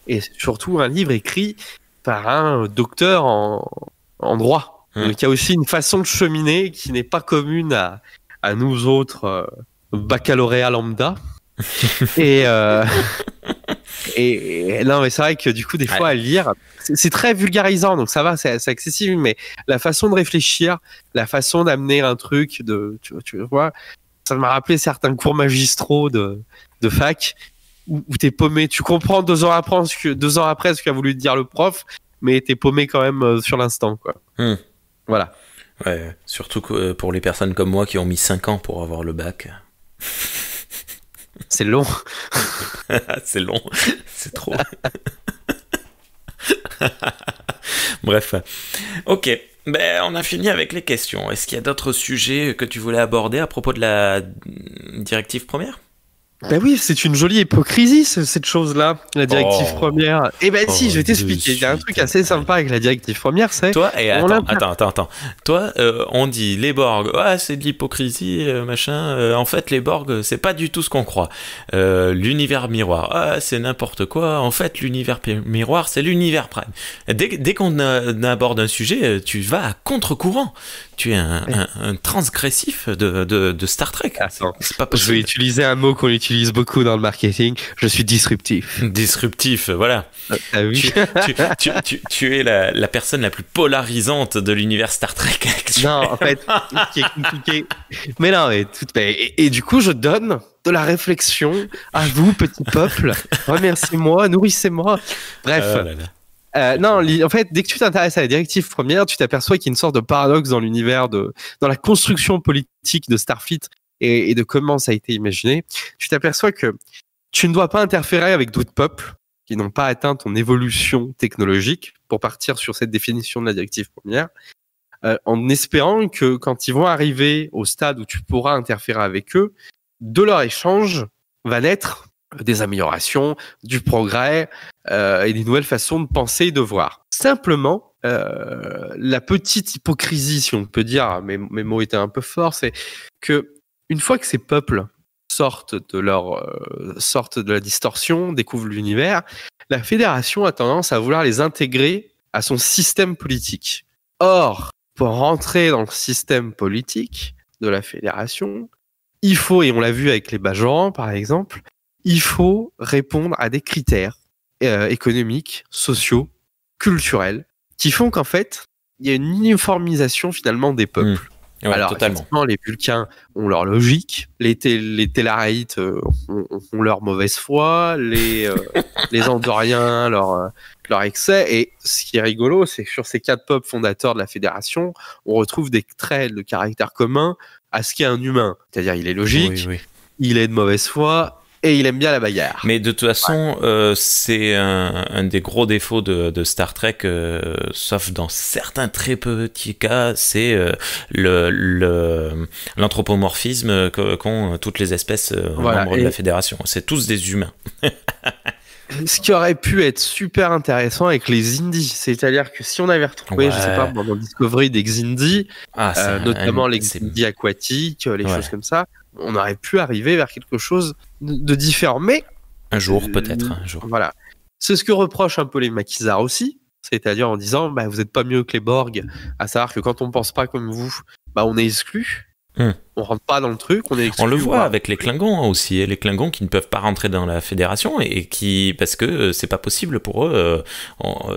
Et surtout un livre écrit par un docteur en droit. Donc il y a aussi une façon de cheminer qui n'est pas commune à nous autres baccalauréats lambda. et non mais c'est vrai que du coup des fois à lire c'est très vulgarisant donc ça va, c'est accessible, mais la façon de réfléchir, la façon d'amener un truc tu vois, ça m'a rappelé certains cours magistraux de fac où t'es paumé, tu comprends 2 ans après ce qu'a voulu te dire le prof, mais t'es paumé quand même sur l'instant, quoi. Voilà. Ouais, surtout que pour les personnes comme moi qui ont mis 5 ans pour avoir le bac. C'est long. C'est long, c'est trop. Bref, ok. On a fini avec les questions. Est-ce qu'il y a d'autres sujets que tu voulais aborder à propos de la directive première ? Oui, c'est une jolie hypocrisie cette chose-là, la directive première. Si, je vais t'expliquer. Il y a un truc assez sympa avec la directive première, c'est... Toi, attends. Toi, on dit les Borg, c'est de l'hypocrisie, machin. En fait, les Borg, c'est pas du tout ce qu'on croit. L'univers miroir, c'est n'importe quoi. En fait, l'univers miroir, c'est l'univers prime. Dès qu'on aborde un sujet, tu vas à contre-courant. Tu es un transgressif de Star Trek. C'est pas possible. Je vais utiliser un mot qu'on utilise beaucoup dans le marketing. Je suis disruptif. Disruptif, voilà. Ah oui. Tu es la personne la plus polarisante de l'univers Star Trek. Non, en fait, ce qui est compliqué. Mais non, et du coup, je donne de la réflexion à vous, petit peuple. Remerciez-moi, nourrissez-moi. Bref. Non, en fait, dès que tu t'intéresses à la directive première, tu t'aperçois qu'il y a une sorte de paradoxe dans l'univers dans la construction politique de Starfleet et de comment ça a été imaginé. Tu t'aperçois que tu ne dois pas interférer avec d'autres peuples qui n'ont pas atteint ton évolution technologique, pour partir sur cette définition de la directive première, en espérant que quand ils vont arriver au stade où tu pourras interférer avec eux, de leur échange va naître des améliorations, du progrès et des nouvelles façons de penser et de voir. Simplement, la petite hypocrisie, si on peut dire, mes mots étaient un peu forts, c'est que une fois que ces peuples sortent de la distorsion, découvrent l'univers, la Fédération a tendance à vouloir les intégrer à son système politique. Or, pour rentrer dans le système politique de la Fédération, il faut, et on l'a vu avec les Bajorans par exemple, il faut répondre à des critères économiques, sociaux, culturels, qui font qu'en fait, il y a une uniformisation finalement des peuples. Ouais, alors, effectivement, les Vulcains ont leur logique, les Tellarites ont leur mauvaise foi, les Andoriens leur excès. Et ce qui est rigolo, c'est que sur ces 4 peuples fondateurs de la Fédération, on retrouve des traits de caractère communs à ce qu'est un humain. C'est-à-dire, il est logique, il est de mauvaise foi, et il aime bien la bagarre. Mais de toute façon, c'est un des gros défauts de Star Trek, sauf dans certains très petits cas, c'est l'anthropomorphisme qu'ont toutes les espèces membres de la Fédération. C'est tous des humains. ce qui aurait pu être super intéressant avec les indies, c'est-à-dire que si on avait retrouvé, je sais pas, dans Discovery des Xindi, notamment les Xindi aquatiques, les choses comme ça, on aurait pu arriver vers quelque chose de différent. Mais un jour, peut-être. Un jour. Voilà. C'est ce que reprochent un peu les maquisards aussi, c'est-à-dire en disant vous n'êtes pas mieux que les Borg, à savoir que quand on pense pas comme vous, on est exclu. On rentre pas dans le truc, on est exclu. On le voit avec les Klingons aussi, les Klingons qui ne peuvent pas rentrer dans la Fédération et qui, parce que c'est pas possible pour eux,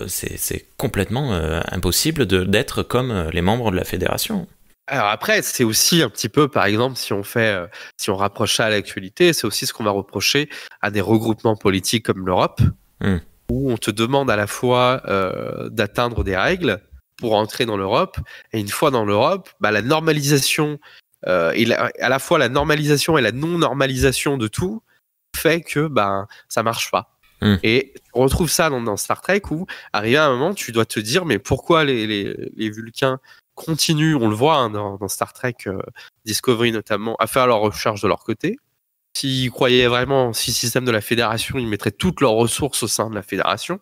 c'est complètement impossible d'être comme les membres de la Fédération. Alors après, c'est aussi un petit peu, par exemple, si on rapproche ça à l'actualité, c'est aussi ce qu'on va reprocher à des regroupements politiques comme l'Europe, où on te demande à la fois d'atteindre des règles pour entrer dans l'Europe, et une fois dans l'Europe, la normalisation à la fois la normalisation et la non-normalisation de tout fait que ça marche pas. Et on retrouve ça dans Star Trek où, arrivé à un moment, tu dois te dire mais pourquoi les Vulcains continuent, on le voit dans Star Trek Discovery notamment, à faire leurs recherches de leur côté. S'ils croyaient vraiment si le système de la Fédération, ils mettraient toutes leurs ressources au sein de la Fédération.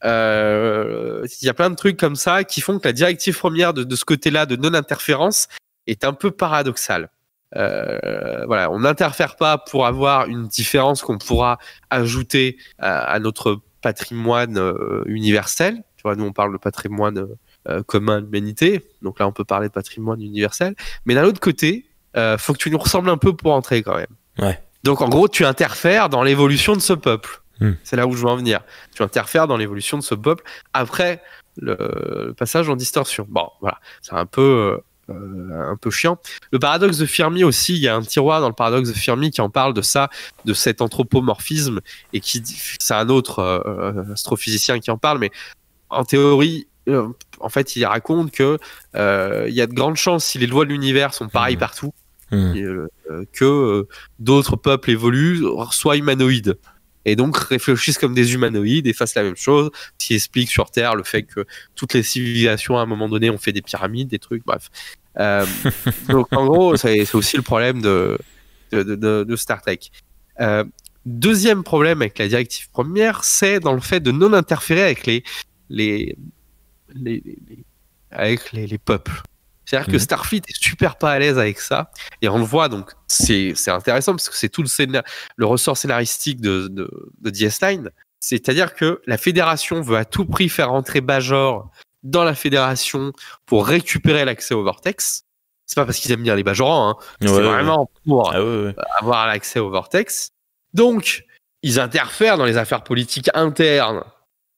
Il y a plein de trucs comme ça qui font que la directive première de ce côté-là de non-interférence est un peu paradoxal. Voilà, on n'interfère pas pour avoir une différence qu'on pourra ajouter à notre patrimoine universel. Tu vois, nous on parle de patrimoine commun de l'humanité, donc là on peut parler de patrimoine universel. Mais d'un autre côté, faut que tu nous ressembles un peu pour entrer quand même. Ouais. Donc en gros, tu interfères dans l'évolution de ce peuple. C'est là où je veux en venir. Tu interfères dans l'évolution de ce peuple après le passage en distorsion. Bon, voilà, c'est un peu chiant. Le paradoxe de Fermi aussi, il y a un tiroir dans le paradoxe de Fermi qui en parle de ça, de cet anthropomorphisme, et c'est un autre astrophysicien qui en parle, mais en théorie, en fait, il raconte que il y a de grandes chances, si les lois de l'univers sont pareilles partout, que d'autres peuples évoluent, soient humanoïdes. Et donc réfléchissent comme des humanoïdes et fassent la même chose, ce qui explique sur Terre le fait que toutes les civilisations à un moment donné ont fait des pyramides, des trucs, bref. Donc en gros, c'est aussi le problème de Star Trek. Deuxième problème avec la directive première, c'est dans le fait de non interférer avec les peuples. C'est-à-dire que Starfleet est super pas à l'aise avec ça, et on le voit, donc c'est intéressant parce que c'est tout le ressort scénaristique de DS9. C'est-à-dire que la Fédération veut à tout prix faire entrer Bajor dans la Fédération pour récupérer l'accès au Vortex. C'est pas parce qu'ils aiment bien les Bajorans, c'est vraiment pour avoir l'accès au Vortex. Donc, ils interfèrent dans les affaires politiques internes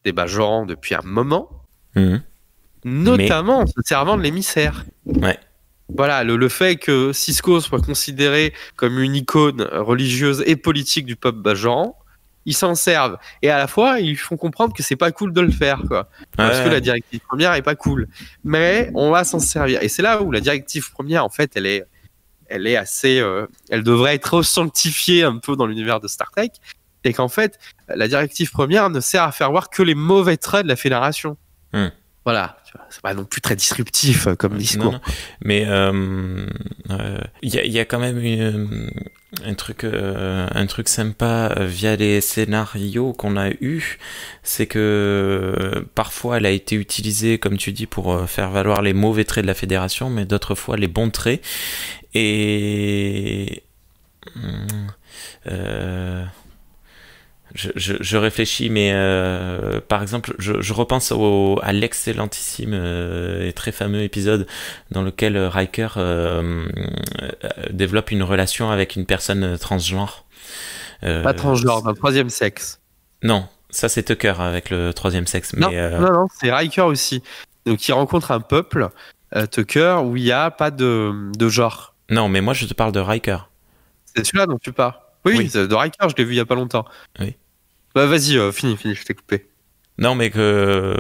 des Bajorans depuis un moment. Notamment en se servant de l'émissaire. Ouais. Voilà, le fait que Sisko soit considéré comme une icône religieuse et politique du peuple bajoran, ils s'en servent. Et à la fois, ils font comprendre que c'est pas cool de le faire, quoi. Parce que la directive première est pas cool. Mais on va s'en servir. Et c'est là où la directive première, en fait, elle est assez... elle devrait être sanctifiée un peu dans l'univers de Star Trek. Et qu'en fait, la directive première ne sert à faire voir que les mauvais traits de la Fédération. Voilà, c'est pas non plus très disruptif comme discours. Non. Mais il y a quand même un truc sympa via les scénarios qu'on a eu, c'est que parfois elle a été utilisée, comme tu dis, pour faire valoir les mauvais traits de la Fédération, mais d'autres fois les bons traits. Et je réfléchis, mais par exemple, je repense à l'excellentissime et très fameux épisode dans lequel Riker développe une relation avec une personne transgenre. Pas transgenre, d'un troisième sexe. Non, ça c'est Tucker avec le troisième sexe. Non, mais non, c'est Riker aussi. Donc il rencontre un peuple, Tucker, où il n'y a pas de genre. Non, mais moi je te parle de Riker. C'est celui-là dont tu parles. Oui, de Riker, je l'ai vu il y a pas longtemps. Oui. Bah vas-y, finis, je t'ai coupé. Non, mais que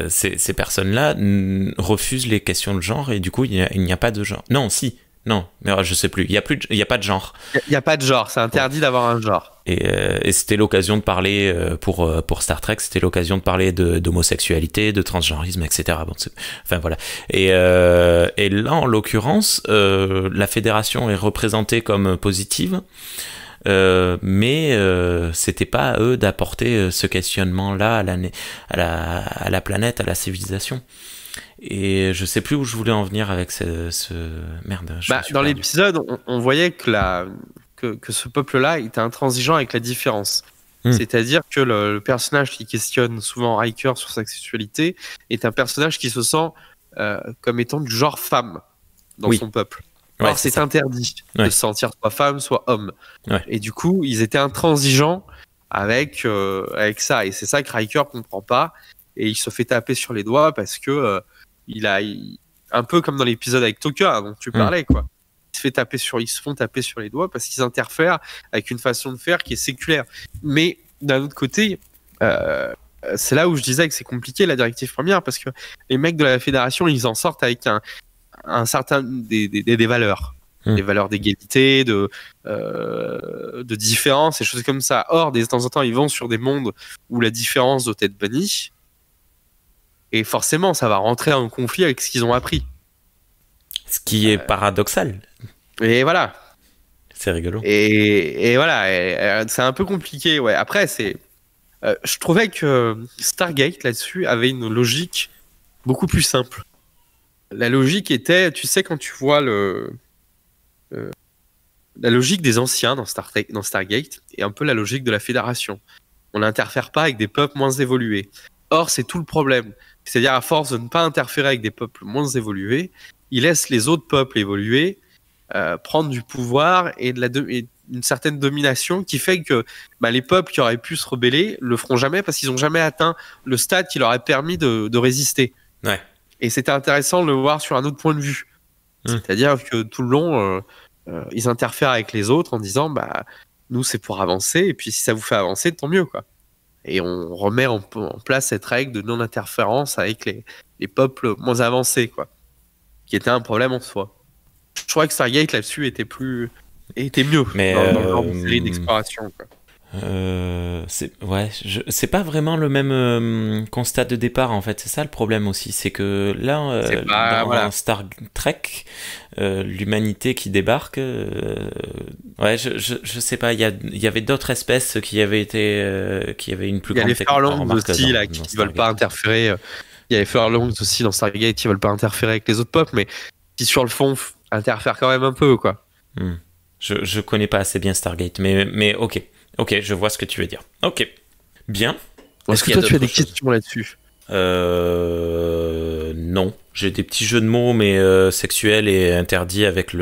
ces personnes-là refusent les questions de genre et du coup il n'y a pas de genre. Non, si. Non, mais je sais plus. Il y a pas de genre. Il y a pas de genre. C'est interdit d'avoir un genre. Et c'était l'occasion de parler pour Star Trek. C'était l'occasion de parler d'homosexualité, de transgenrisme, etc. Bon, enfin voilà. Et là, en l'occurrence, la Fédération est représentée comme positive. mais c'était pas à eux d'apporter ce questionnement-là à la planète, à la civilisation. Et je sais plus où je voulais en venir avec merde. Dans l'épisode, on voyait que ce peuple-là était intransigeant avec la différence. C'est-à-dire que le personnage qui questionne souvent Riker sur sa sexualité est un personnage qui se sent comme étant du genre femme dans son peuple. Or, c'est interdit de se sentir soit femme, soit homme. Ouais. Et du coup, ils étaient intransigeants avec ça. Et c'est ça que Riker comprend pas. Et il se fait taper sur les doigts parce que un peu comme dans l'épisode avec Toka dont tu parlais, quoi. Ils se font taper sur les doigts parce qu'ils interfèrent avec une façon de faire qui est séculaire. Mais d'un autre côté, c'est là où je disais que c'est compliqué la directive première, parce que les mecs de la fédération, ils en sortent avec un certain des valeurs, des valeurs d'égalité, de différence, et choses comme ça. Or, de temps en temps, ils vont sur des mondes où la différence doit être bannie, et forcément, ça va rentrer en conflit avec ce qu'ils ont appris. Ce qui est paradoxal. Et voilà. C'est rigolo. Et voilà, c'est un peu compliqué. Ouais. Après, je trouvais que Stargate, là-dessus, avait une logique beaucoup plus simple. La logique était, tu sais, quand tu vois la logique des anciens dans Stargate, et un peu la logique de la Fédération. On n'interfère pas avec des peuples moins évolués. Or, c'est tout le problème. C'est-à-dire, à force de ne pas interférer avec des peuples moins évolués, ils laissent les autres peuples évoluer, prendre du pouvoir et une certaine domination qui fait que les peuples qui auraient pu se rebeller le feront jamais parce qu'ils n'ont jamais atteint le stade qui leur a permis de résister. Ouais. Et c'était intéressant de le voir sur un autre point de vue. C'est-à-dire que tout le long, ils interfèrent avec les autres en disant nous, c'est pour avancer, et puis si ça vous fait avancer, tant mieux, quoi. Et on remet en place cette règle de non-interférence avec les peuples moins avancés, quoi. Qui était un problème en soi. Je crois que Stargate là-dessus était mieux dans la série d'exploration, quoi. C'est pas vraiment le même constat de départ, en fait. C'est ça le problème aussi, c'est que là, dans Star Trek, l'humanité qui débarque, je sais pas, il y avait d'autres espèces qui avaient une plus grande. Il y a les Furlongs aussi là qui veulent pas interférer. Il y a les Furlongs aussi dans Stargate qui veulent pas interférer avec les autres peuples, mais qui sur le fond interfèrent quand même un peu, quoi. Je connais pas assez bien Stargate, mais ok. Ok, je vois ce que tu veux dire. Ok, bien. Est-ce que toi tu as des questions là-dessus? Non, j'ai des petits jeux de mots, mais sexuels et interdits avec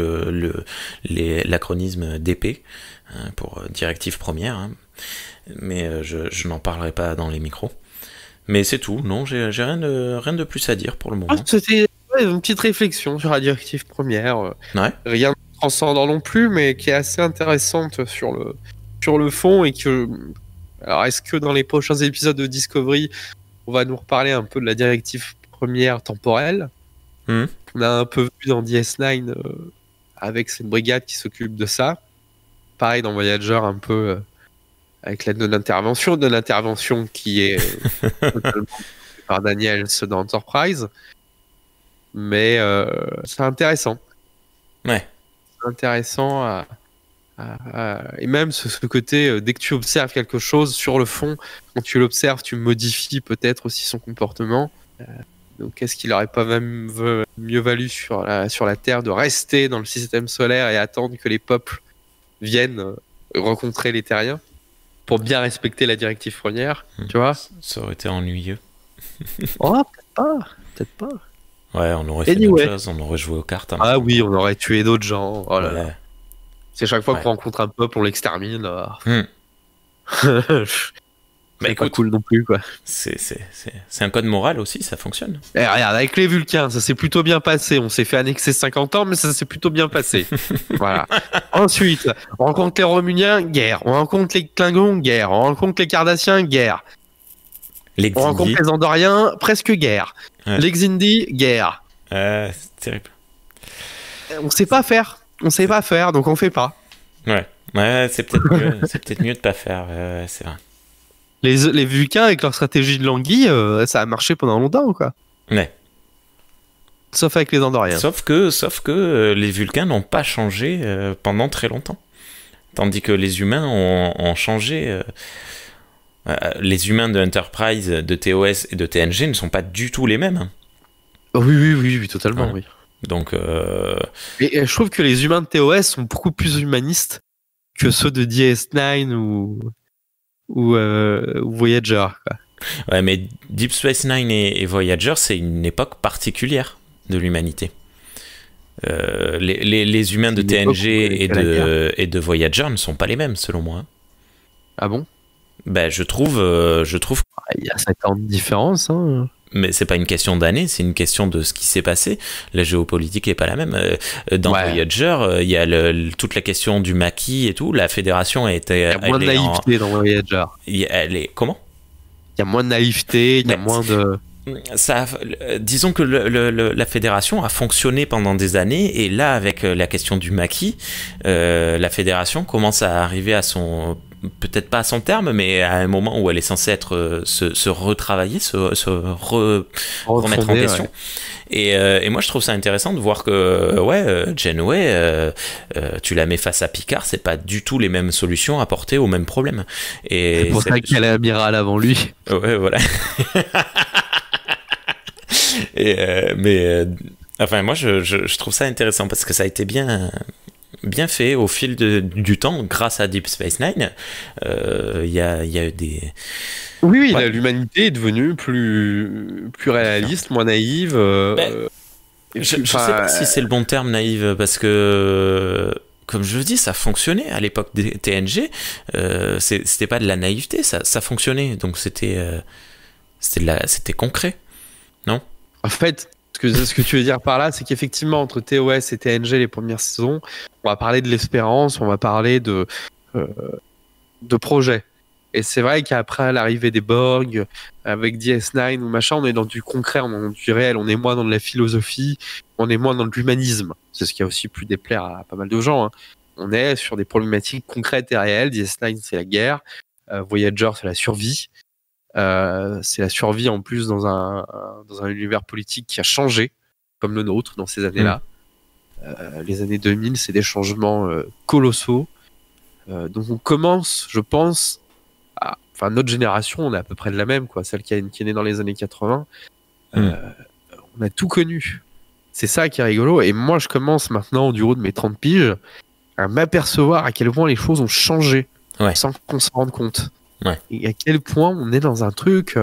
l'acronyme DP pour directive première. Hein. Mais je n'en parlerai pas dans les micros. Mais c'est tout. Non, j'ai rien de plus à dire pour le moment. C'était une petite réflexion sur la directive première. Rien de transcendant non plus, mais qui est assez intéressante sur le fond, et alors est-ce que dans les prochains épisodes de Discovery on va nous reparler un peu de la directive première temporelle qu'on a un peu vu dans DS9 avec cette brigade qui s'occupe de ça, pareil dans Voyager un peu avec l'aide de l'intervention qui est totalement par Daniels dans Enterprise, mais c'est intéressant. C'est intéressant et même ce côté, dès que tu observes quelque chose sur le fond, quand tu l'observes, tu modifies peut-être aussi son comportement. Donc est-ce qu'il n'aurait pas même mieux valu sur la Terre de rester dans le système solaire et attendre que les peuples viennent rencontrer les Terriens pour bien respecter la directive première, tu vois? Ça aurait été ennuyeux. Oh, peut-être pas. Ouais, on aurait fait d'autres choses, on aurait joué aux cartes. Oui, on aurait tué d'autres gens. Oh là là. C'est chaque fois qu'on rencontre un peuple, on l'extermine. Mais pas cool non plus, quoi. C'est un code moral aussi, ça fonctionne. Et regarde, avec les Vulcains, ça s'est plutôt bien passé. On s'est fait annexer 50 ans, mais ça s'est plutôt bien passé. Voilà. Ensuite, on rencontre les Romuliens, guerre. On rencontre les Klingons, guerre. On rencontre les Cardassiens, guerre. On rencontre les Andoriens, presque guerre. Les Xindi, guerre. C'est terrible. On sait pas faire. Donc on fait pas. Ouais, c'est peut-être mieux. C'est peut-être mieux de pas faire. C'est vrai. Les Vulcains avec leur stratégie de l'anguille, ça a marché pendant longtemps, quoi. Ouais. Sauf avec les Andoriens. Sauf que les Vulcains n'ont pas changé pendant très longtemps. Tandis que les humains ont changé. Les humains de Enterprise, de TOS et de TNG ne sont pas du tout les mêmes. Oui, totalement, ouais. Oui. Donc, et je trouve que les humains de TOS sont beaucoup plus humanistes que ceux de DS9 ou Voyager, quoi. Ouais, mais Deep Space Nine et Voyager, c'est une époque particulière de l'humanité. Les humains de TNG et de Voyager ne sont pas les mêmes, selon moi. Ah bon? Ben, je trouve. Il y a 5 ans de différence, hein. Mais c'est pas une question d'année, c'est une question de ce qui s'est passé. La géopolitique est pas la même. Dans Voyager, il y a toute la question du maquis et tout. La fédération a été. Il y a moins de naïveté dans Voyager. Comment? Il y a moins de naïveté, il y a moins de. Disons que la fédération a fonctionné pendant des années, et là, avec la question du maquis, la fédération commence à arriver à son. Peut-être pas à son terme, mais à un moment où elle est censée être se retravailler, se remettre en question. Ouais. Et moi, je trouve ça intéressant de voir que Janeway, tu la mets face à Picard, c'est pas du tout les mêmes solutions apportées aux mêmes problèmes. Et c'est pour ça qu'elle est amiral avant lui. Ouais, voilà. Enfin, moi, je trouve ça intéressant parce que ça a été bien fait au fil du temps grâce à Deep Space Nine. Il y a eu des... Oui, l'humanité est devenue plus réaliste, moins naïve. Je sais pas si c'est le bon terme, naïve, parce que, comme je le dis, ça fonctionnait à l'époque des TNG. C'était pas de la naïveté, ça fonctionnait. Donc c'était concret, non? En fait, ce que tu veux dire par là, c'est qu'effectivement, entre TOS et TNG, les premières saisons, on va parler de l'espérance, on va parler de projets. Et c'est vrai qu'après l'arrivée des Borg, avec DS9 ou machin, on est dans du concret, on est dans du réel, on est moins dans de la philosophie, on est moins dans de l'humanisme. C'est ce qui a aussi pu déplaire à pas mal de gens, hein. On est sur des problématiques concrètes et réelles. DS9, c'est la guerre. Voyager, c'est la survie. C'est la survie en plus dans un univers politique qui a changé, comme le nôtre dans ces années-là. Les années 2000, c'est des changements colossaux. Donc on commence, je pense, enfin notre génération, on est à peu près de la même, quoi, celle qui est née dans les années 80. On a tout connu. C'est ça qui est rigolo. Et moi, je commence maintenant, du haut de mes 30 piges, à m'apercevoir à quel point les choses ont changé, sans qu'on se rende compte. Ouais. Et à quel point on est dans un truc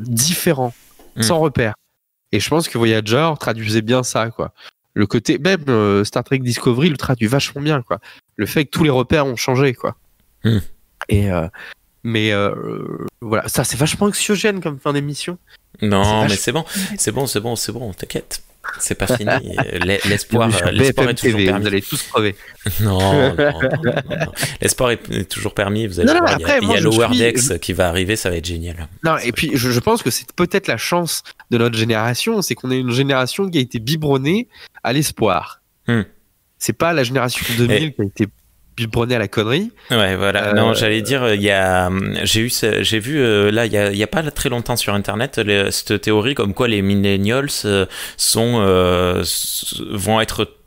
différent, sans repère. Et je pense que Voyager traduisait bien ça, quoi. Le côté, même Star Trek Discovery le traduit vachement bien, quoi. Le fait que tous les repères ont changé, quoi. Et voilà, ça c'est vachement anxiogène comme fin d'émission. Non, mais c'est bon, t'inquiète. C'est pas fini. L'espoir est toujours permis. Vous allez tous crever. Non. L'espoir est toujours permis. Vous allez voir, il y a Lower Decks qui va arriver, ça va être génial. Non, et puis je pense que c'est peut-être la chance de notre génération, c'est qu'on est une génération qui a été biberonnée à l'espoir. C'est pas la génération 2000 qui a été biberonné à la connerie. Ouais, voilà. Non, j'allais dire, j'ai vu là, il y a pas très longtemps sur Internet cette théorie comme quoi les millennials vont être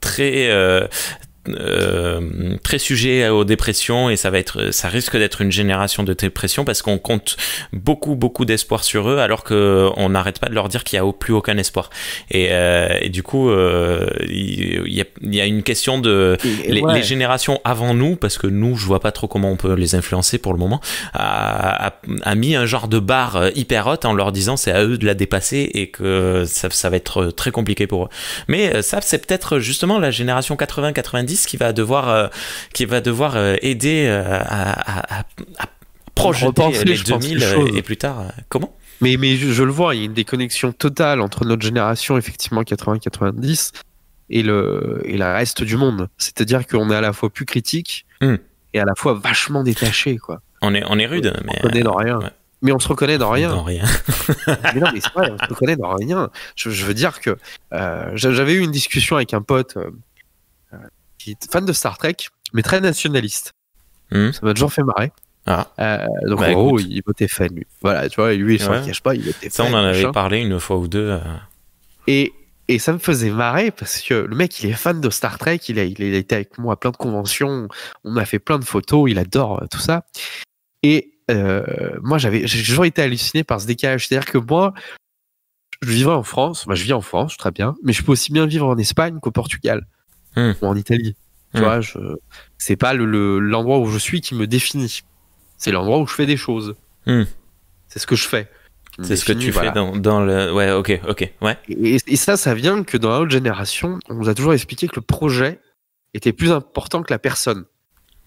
très sujet aux dépressions, et ça risque d'être une génération de dépression parce qu'on compte beaucoup d'espoir sur eux alors qu'on n'arrête pas de leur dire qu'il n'y a plus aucun espoir, et du coup il y a une question de les générations avant nous, parce que nous, je vois pas trop comment on peut les influencer pour le moment, a mis un genre de barre hyper haute en leur disant c'est à eux de la dépasser et que ça va être très compliqué pour eux. Mais ça, c'est peut-être justement la génération 80-90 qui va devoir aider à projeter les 2000 et plus tard. Comment ? Mais je le vois, il y a une déconnexion totale entre notre génération, effectivement 80-90, et le reste du monde. C'est-à-dire qu'on est à la fois plus critique et à la fois vachement détaché, quoi. On est rude, mais on se reconnaît dans rien. Ouais. Mais on se reconnaît dans rien. Mais non, mais c'est vrai, on se reconnaît dans rien. Je veux dire que j'avais eu une discussion avec un pote qui est fan de Star Trek, mais très nationaliste. Ça m'a toujours fait marrer. Donc en gros, il votait FN, lui. Voilà, tu vois, lui, il s'en cache pas, il votait FN. Ça, on en avait parlé une fois ou deux. Et Et ça me faisait marrer parce que le mec, il est fan de Star Trek, il a été avec moi à plein de conventions, on a fait plein de photos, il adore tout ça. Et moi, j'ai toujours été halluciné par ce décalage. C'est-à-dire que moi, je vivrais en France, je vis en France, très bien, mais je peux aussi bien vivre en Espagne qu'au Portugal ou en Italie. Tu vois, c'est pas l'endroit où je suis qui me définit. C'est l'endroit où je fais des choses. C'est ce que je fais. C'est ce que tu fais dans le... Ouais, ok, ouais. Et ça vient que dans la haute génération, on nous a toujours expliqué que le projet était plus important que la personne.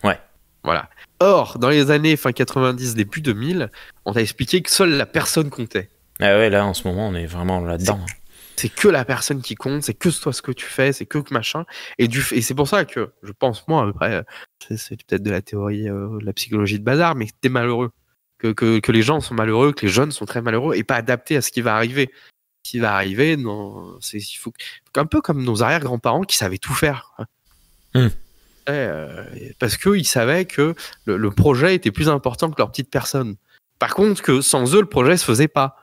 Ouais. Voilà. Or, dans les années fin 90, début 2000, on t'a expliqué que seule la personne comptait. Ah ouais, là, en ce moment, on est vraiment là-dedans. C'est que la personne qui compte, c'est que toi ce que tu fais, c'est que machin. Et c'est pour ça que, je pense, moi, après, c'est peut-être de la théorie, de la psychologie de bazar, mais t'es malheureux. Que les gens sont malheureux, que les jeunes sont très malheureux et pas adaptés à ce qui va arriver. Ce qui va arriver, il faut un peu comme nos arrière-grands-parents qui savaient tout faire. Parce qu'ils savaient que le projet était plus important que leur petite personne. Par contre, que sans eux, le projet se faisait pas.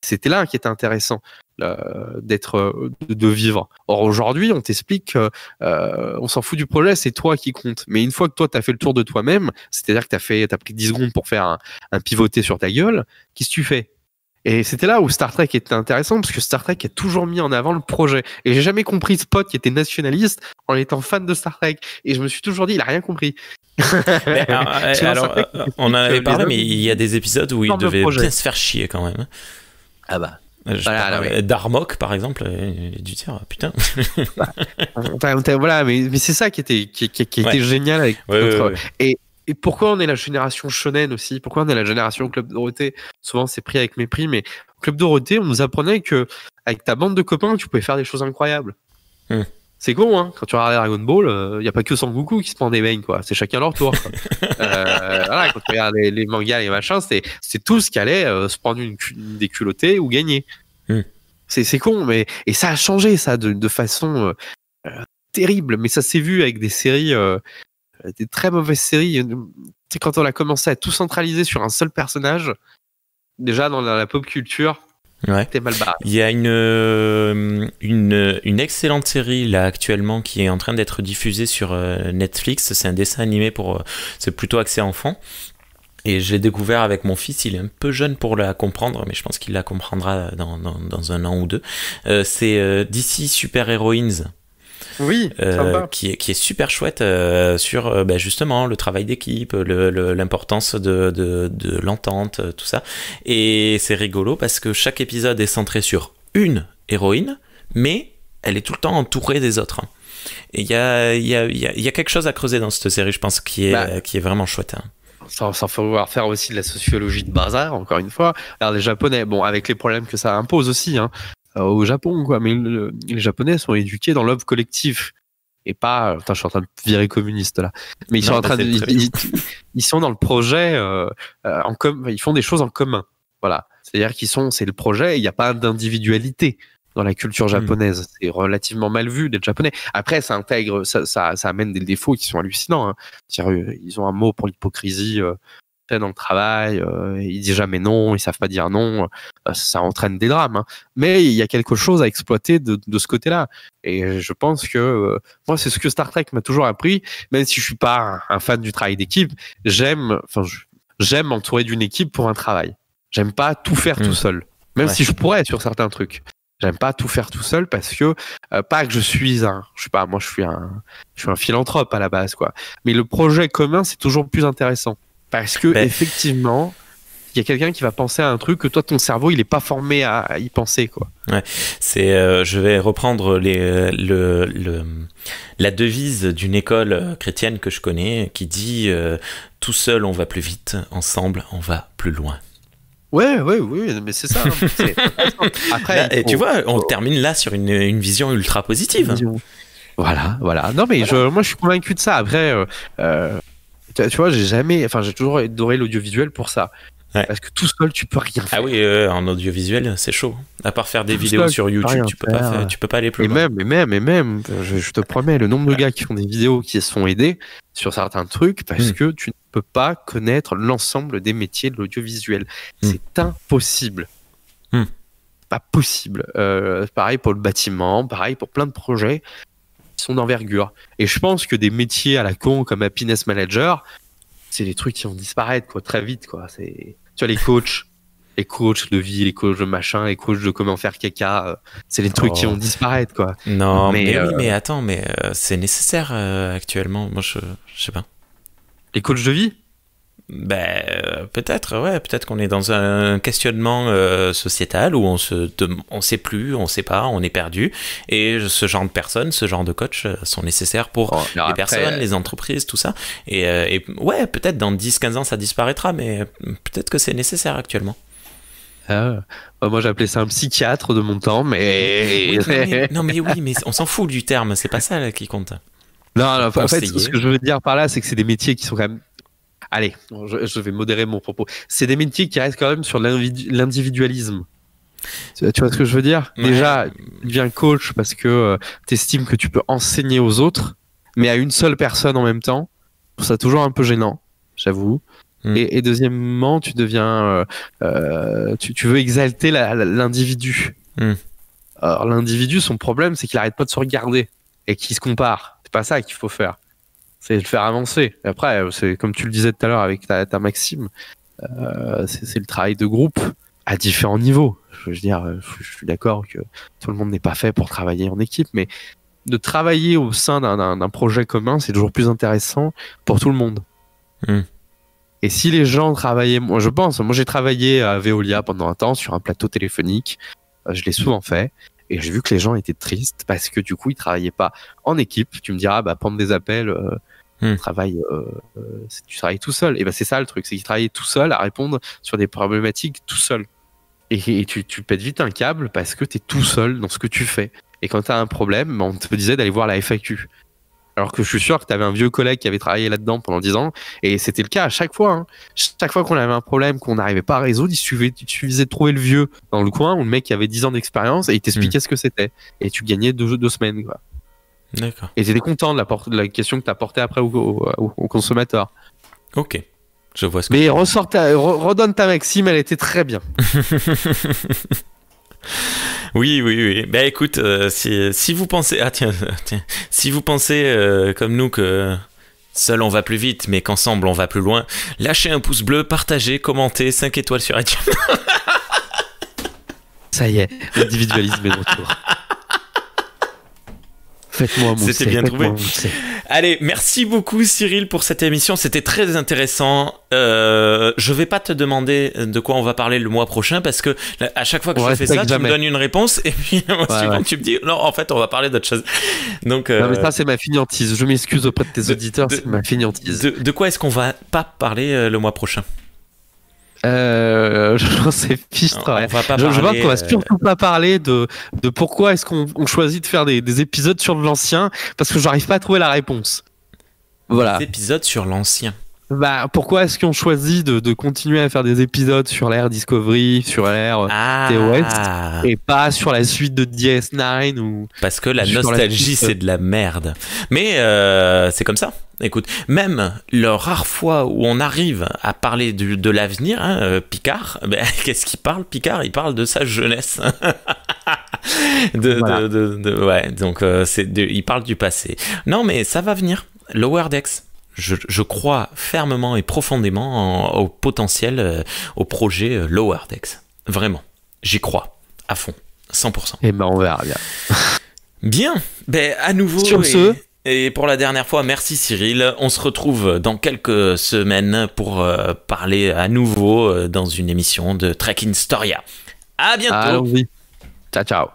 C'était là qui était intéressant de vivre. Or aujourd'hui, on t'explique on s'en fout du projet, c'est toi qui compte. Mais une fois que toi t'as fait le tour de toi-même, c'est-à-dire que t'as pris 10 secondes pour faire un pivoté sur ta gueule, qu'est-ce que tu fais? Et c'était là où Star Trek était intéressant, parce que Star Trek a toujours mis en avant le projet. Et j'ai jamais compris Spock qui était nationaliste en étant fan de Star Trek. Et je me suis toujours dit, il a rien compris. Alors, on en avait parlé, mais il y a des épisodes où il devait bien se faire chier quand même. Ah bah. Darmok par exemple, il a dû dire putain. Voilà, mais c'est ça qui était génial avec notre... Et pourquoi on est la génération shonen aussi, pourquoi on est la génération Club Dorothée, souvent c'est pris avec mépris, mais Club Dorothée, on nous apprenait que avec ta bande de copains tu pouvais faire des choses incroyables. C'est con, hein. Quand tu regardes Dragon Ball, il y a pas que Sangoku qui se prend des beignes, quoi. C'est chacun leur tour. Voilà, quand tu regardes les mangas et machin, c'est tous qui allaient se prendre une déculottée ou gagner. C'est con, mais et ça a changé ça de façon terrible. Mais ça s'est vu avec des séries, des très mauvaises séries. C'est quand on a commencé à tout centraliser sur un seul personnage. Déjà dans la pop culture. Ouais. T'es mal barré. Il y a une excellente série là actuellement qui est en train d'être diffusée sur Netflix. C'est un dessin animé c'est plutôt axé enfant. Et je l'ai découvert avec mon fils. Il est un peu jeune pour la comprendre, mais je pense qu'il la comprendra dans un an ou deux. C'est DC Super Heroines. Oui, qui est super chouette sur justement le travail d'équipe, l'importance de l'entente, tout ça. Et c'est rigolo parce que chaque épisode est centré sur une héroïne, mais elle est tout le temps entourée des autres. Et il y a quelque chose à creuser dans cette série, je pense, qui est vraiment chouette. Sans falloir faire aussi de la sociologie de bazar, encore une fois. Alors les Japonais, bon, avec les problèmes que ça impose aussi, au Japon, quoi. Mais les Japonais sont éduqués dans l'œuvre collective et pas. Putain, je suis en train de virer communiste là. Mais ils sont en train ils sont dans le projet ils font des choses en commun. Voilà. C'est-à-dire c'est le projet. Il n'y a pas d'individualité dans la culture japonaise. C'est relativement mal vu d'être japonais. Après, ça intègre, ça amène des défauts qui sont hallucinants. Ils ont un mot pour l'hypocrisie. Dans le travail, ils disent jamais non, ils savent pas dire non, ça entraîne des drames. Mais il y a quelque chose à exploiter de ce côté-là. Et je pense que moi, c'est ce que Star Trek m'a toujours appris, même si je suis pas un fan du travail d'équipe. J'aime m'entourer d'une équipe pour un travail. J'aime pas tout faire tout seul, même si je pourrais sur certains trucs. J'aime pas tout faire tout seul parce que pas que je suis je suis un philanthrope à la base, quoi. Mais le projet commun, c'est toujours plus intéressant. Parce que effectivement, il y a quelqu'un qui va penser à un truc que toi, ton cerveau, il est pas formé à y penser, quoi. Ouais, je vais reprendre la devise d'une école chrétienne que je connais qui dit tout seul on va plus vite, ensemble on va plus loin. Ouais, mais c'est ça. Après, là, tu vois, on termine là sur une vision ultra positive. Voilà. Non, mais moi, je suis convaincu de ça. Après. Tu vois, j'ai toujours adoré l'audiovisuel pour ça. Ouais. Parce que tout seul, tu peux rien faire. Ah oui, en audiovisuel, c'est chaud. À part faire des vidéos sur YouTube, tu peux pas aller plus loin. Et même, je te promets, le nombre de gars qui font des vidéos qui se font aider sur certains trucs parce que tu ne peux pas connaître l'ensemble des métiers de l'audiovisuel. C'est impossible. pas possible. Pareil pour le bâtiment, pareil pour plein de projets qui sont d'envergure. Et je pense que des métiers à la con comme Happiness Manager, c'est des trucs qui vont disparaître quoi, très vite. Quoi. Tu vois, les coachs de vie, les coachs de machin, les coachs de comment faire caca, c'est les trucs qui vont disparaître. Quoi. Non, mais oui, mais attends, mais c'est nécessaire actuellement. Moi, je sais pas. Les coachs de vie ? Peut-être, ouais, peut-être qu'on est dans un questionnement sociétal où on sait plus, on sait pas, on est perdu, et ce genre de personnes, ce genre de coachs sont nécessaires pour les personnes, les entreprises, tout ça, et ouais, peut-être dans 10-15 ans ça disparaîtra, mais peut-être que c'est nécessaire actuellement. Moi j'appelais ça un psychiatre de mon temps, mais... Oui, mais on s'en fout du terme, c'est pas ça là, qui compte. Non, en fait, ce que je veux dire par là, c'est que c'est des métiers qui sont quand même... Allez, je vais modérer mon propos. C'est des métiers qui restent quand même sur l'individualisme. Tu vois ce que je veux dire ? Ouais. Déjà, tu deviens coach parce que tu estimes que tu peux enseigner aux autres, mais à une seule personne en même temps. Je trouve ça toujours un peu gênant, j'avoue. Et deuxièmement, tu deviens... tu veux exalter l'individu. Alors, l'individu, son problème, c'est qu'il n'arrête pas de se regarder et qu'il se compare. C'est pas ça qu'il faut faire. C'est le faire avancer. Et après, c'est comme tu le disais tout à l'heure avec ta maxime, c'est le travail de groupe à différents niveaux. Je veux dire, je suis d'accord que tout le monde n'est pas fait pour travailler en équipe, mais de travailler au sein d'un projet commun, c'est toujours plus intéressant pour tout le monde. Et si les gens travaillaient, moi j'ai travaillé à Veolia pendant un temps sur un plateau téléphonique, je l'ai souvent fait. Et j'ai vu que les gens étaient tristes parce que du coup, ils travaillaient pas en équipe. Tu me diras, prendre des appels, tu travailles tout seul. Et c'est ça le truc, c'est qu'ils travaillaient tout seul à répondre sur des problématiques tout seul. Et tu pètes vite un câble parce que tu es tout seul dans ce que tu fais. Et quand tu as un problème, on te disait d'aller voir la FAQ. Alors que je suis sûr que tu avais un vieux collègue qui avait travaillé là-dedans pendant 10 ans, et c'était le cas à chaque fois. Hein. Chaque fois qu'on avait un problème qu'on n'arrivait pas à résoudre, il suffisait de trouver le vieux dans le coin, ou le mec qui avait 10 ans d'expérience, et il t'expliquait ce que c'était. Et tu gagnais 2 semaines. Quoi. D'accord. Et tu étais content de la question que tu apportais après au consommateur. Ok, je vois ce que mais redonne ta maxime, elle était très bien. Oui. Ben écoute, si vous pensez, si vous pensez comme nous que seul on va plus vite, mais qu'ensemble on va plus loin, lâchez un pouce bleu, partagez, commentez, 5 étoiles sur iTunes. Ça y est, l'individualisme est de retour. Faites-moi mon C'était bien trouvé. Allez, merci beaucoup Cyril pour cette émission, c'était très intéressant. Je vais pas te demander de quoi on va parler le mois prochain parce que à chaque fois que je fais ça, tu me donnes une réponse et puis tu me dis non, en fait on va parler d'autre chose. Donc non mais ça c'est ma fainéantise, je m'excuse auprès de tes auditeurs, c'est ma fainéantise. De quoi est-ce qu'on va pas parler le mois prochain? J'en sais fiche rien. Je vois qu'on va surtout pas parler de pourquoi est-ce qu'on choisit de faire des épisodes sur l'ancien, parce que j'arrive pas à trouver la réponse. Voilà. Des épisodes sur l'ancien. Pourquoi est-ce qu'on choisit de continuer à faire des épisodes sur l'ère Discovery, sur l'ère TOS, et pas sur la suite de DS9 ou... Parce que la nostalgie, c'est de la merde. Mais c'est comme ça. Écoute, même le rare fois où on arrive à parler de l'avenir, Picard, qu'est-ce qu'il parle, Picard ? Il parle de sa jeunesse. Ouais, donc il parle du passé. Non, mais ça va venir. Lower Decks. Je crois fermement et profondément au potentiel, au projet Lower Decks. Vraiment. J'y crois. À fond. 100%. Et on verra bien. Bien. À nouveau. Sur ce. Et pour la dernière fois, merci Cyril. On se retrouve dans quelques semaines pour parler à nouveau dans une émission de Trek in Storia. À bientôt. Allons-y. Ciao.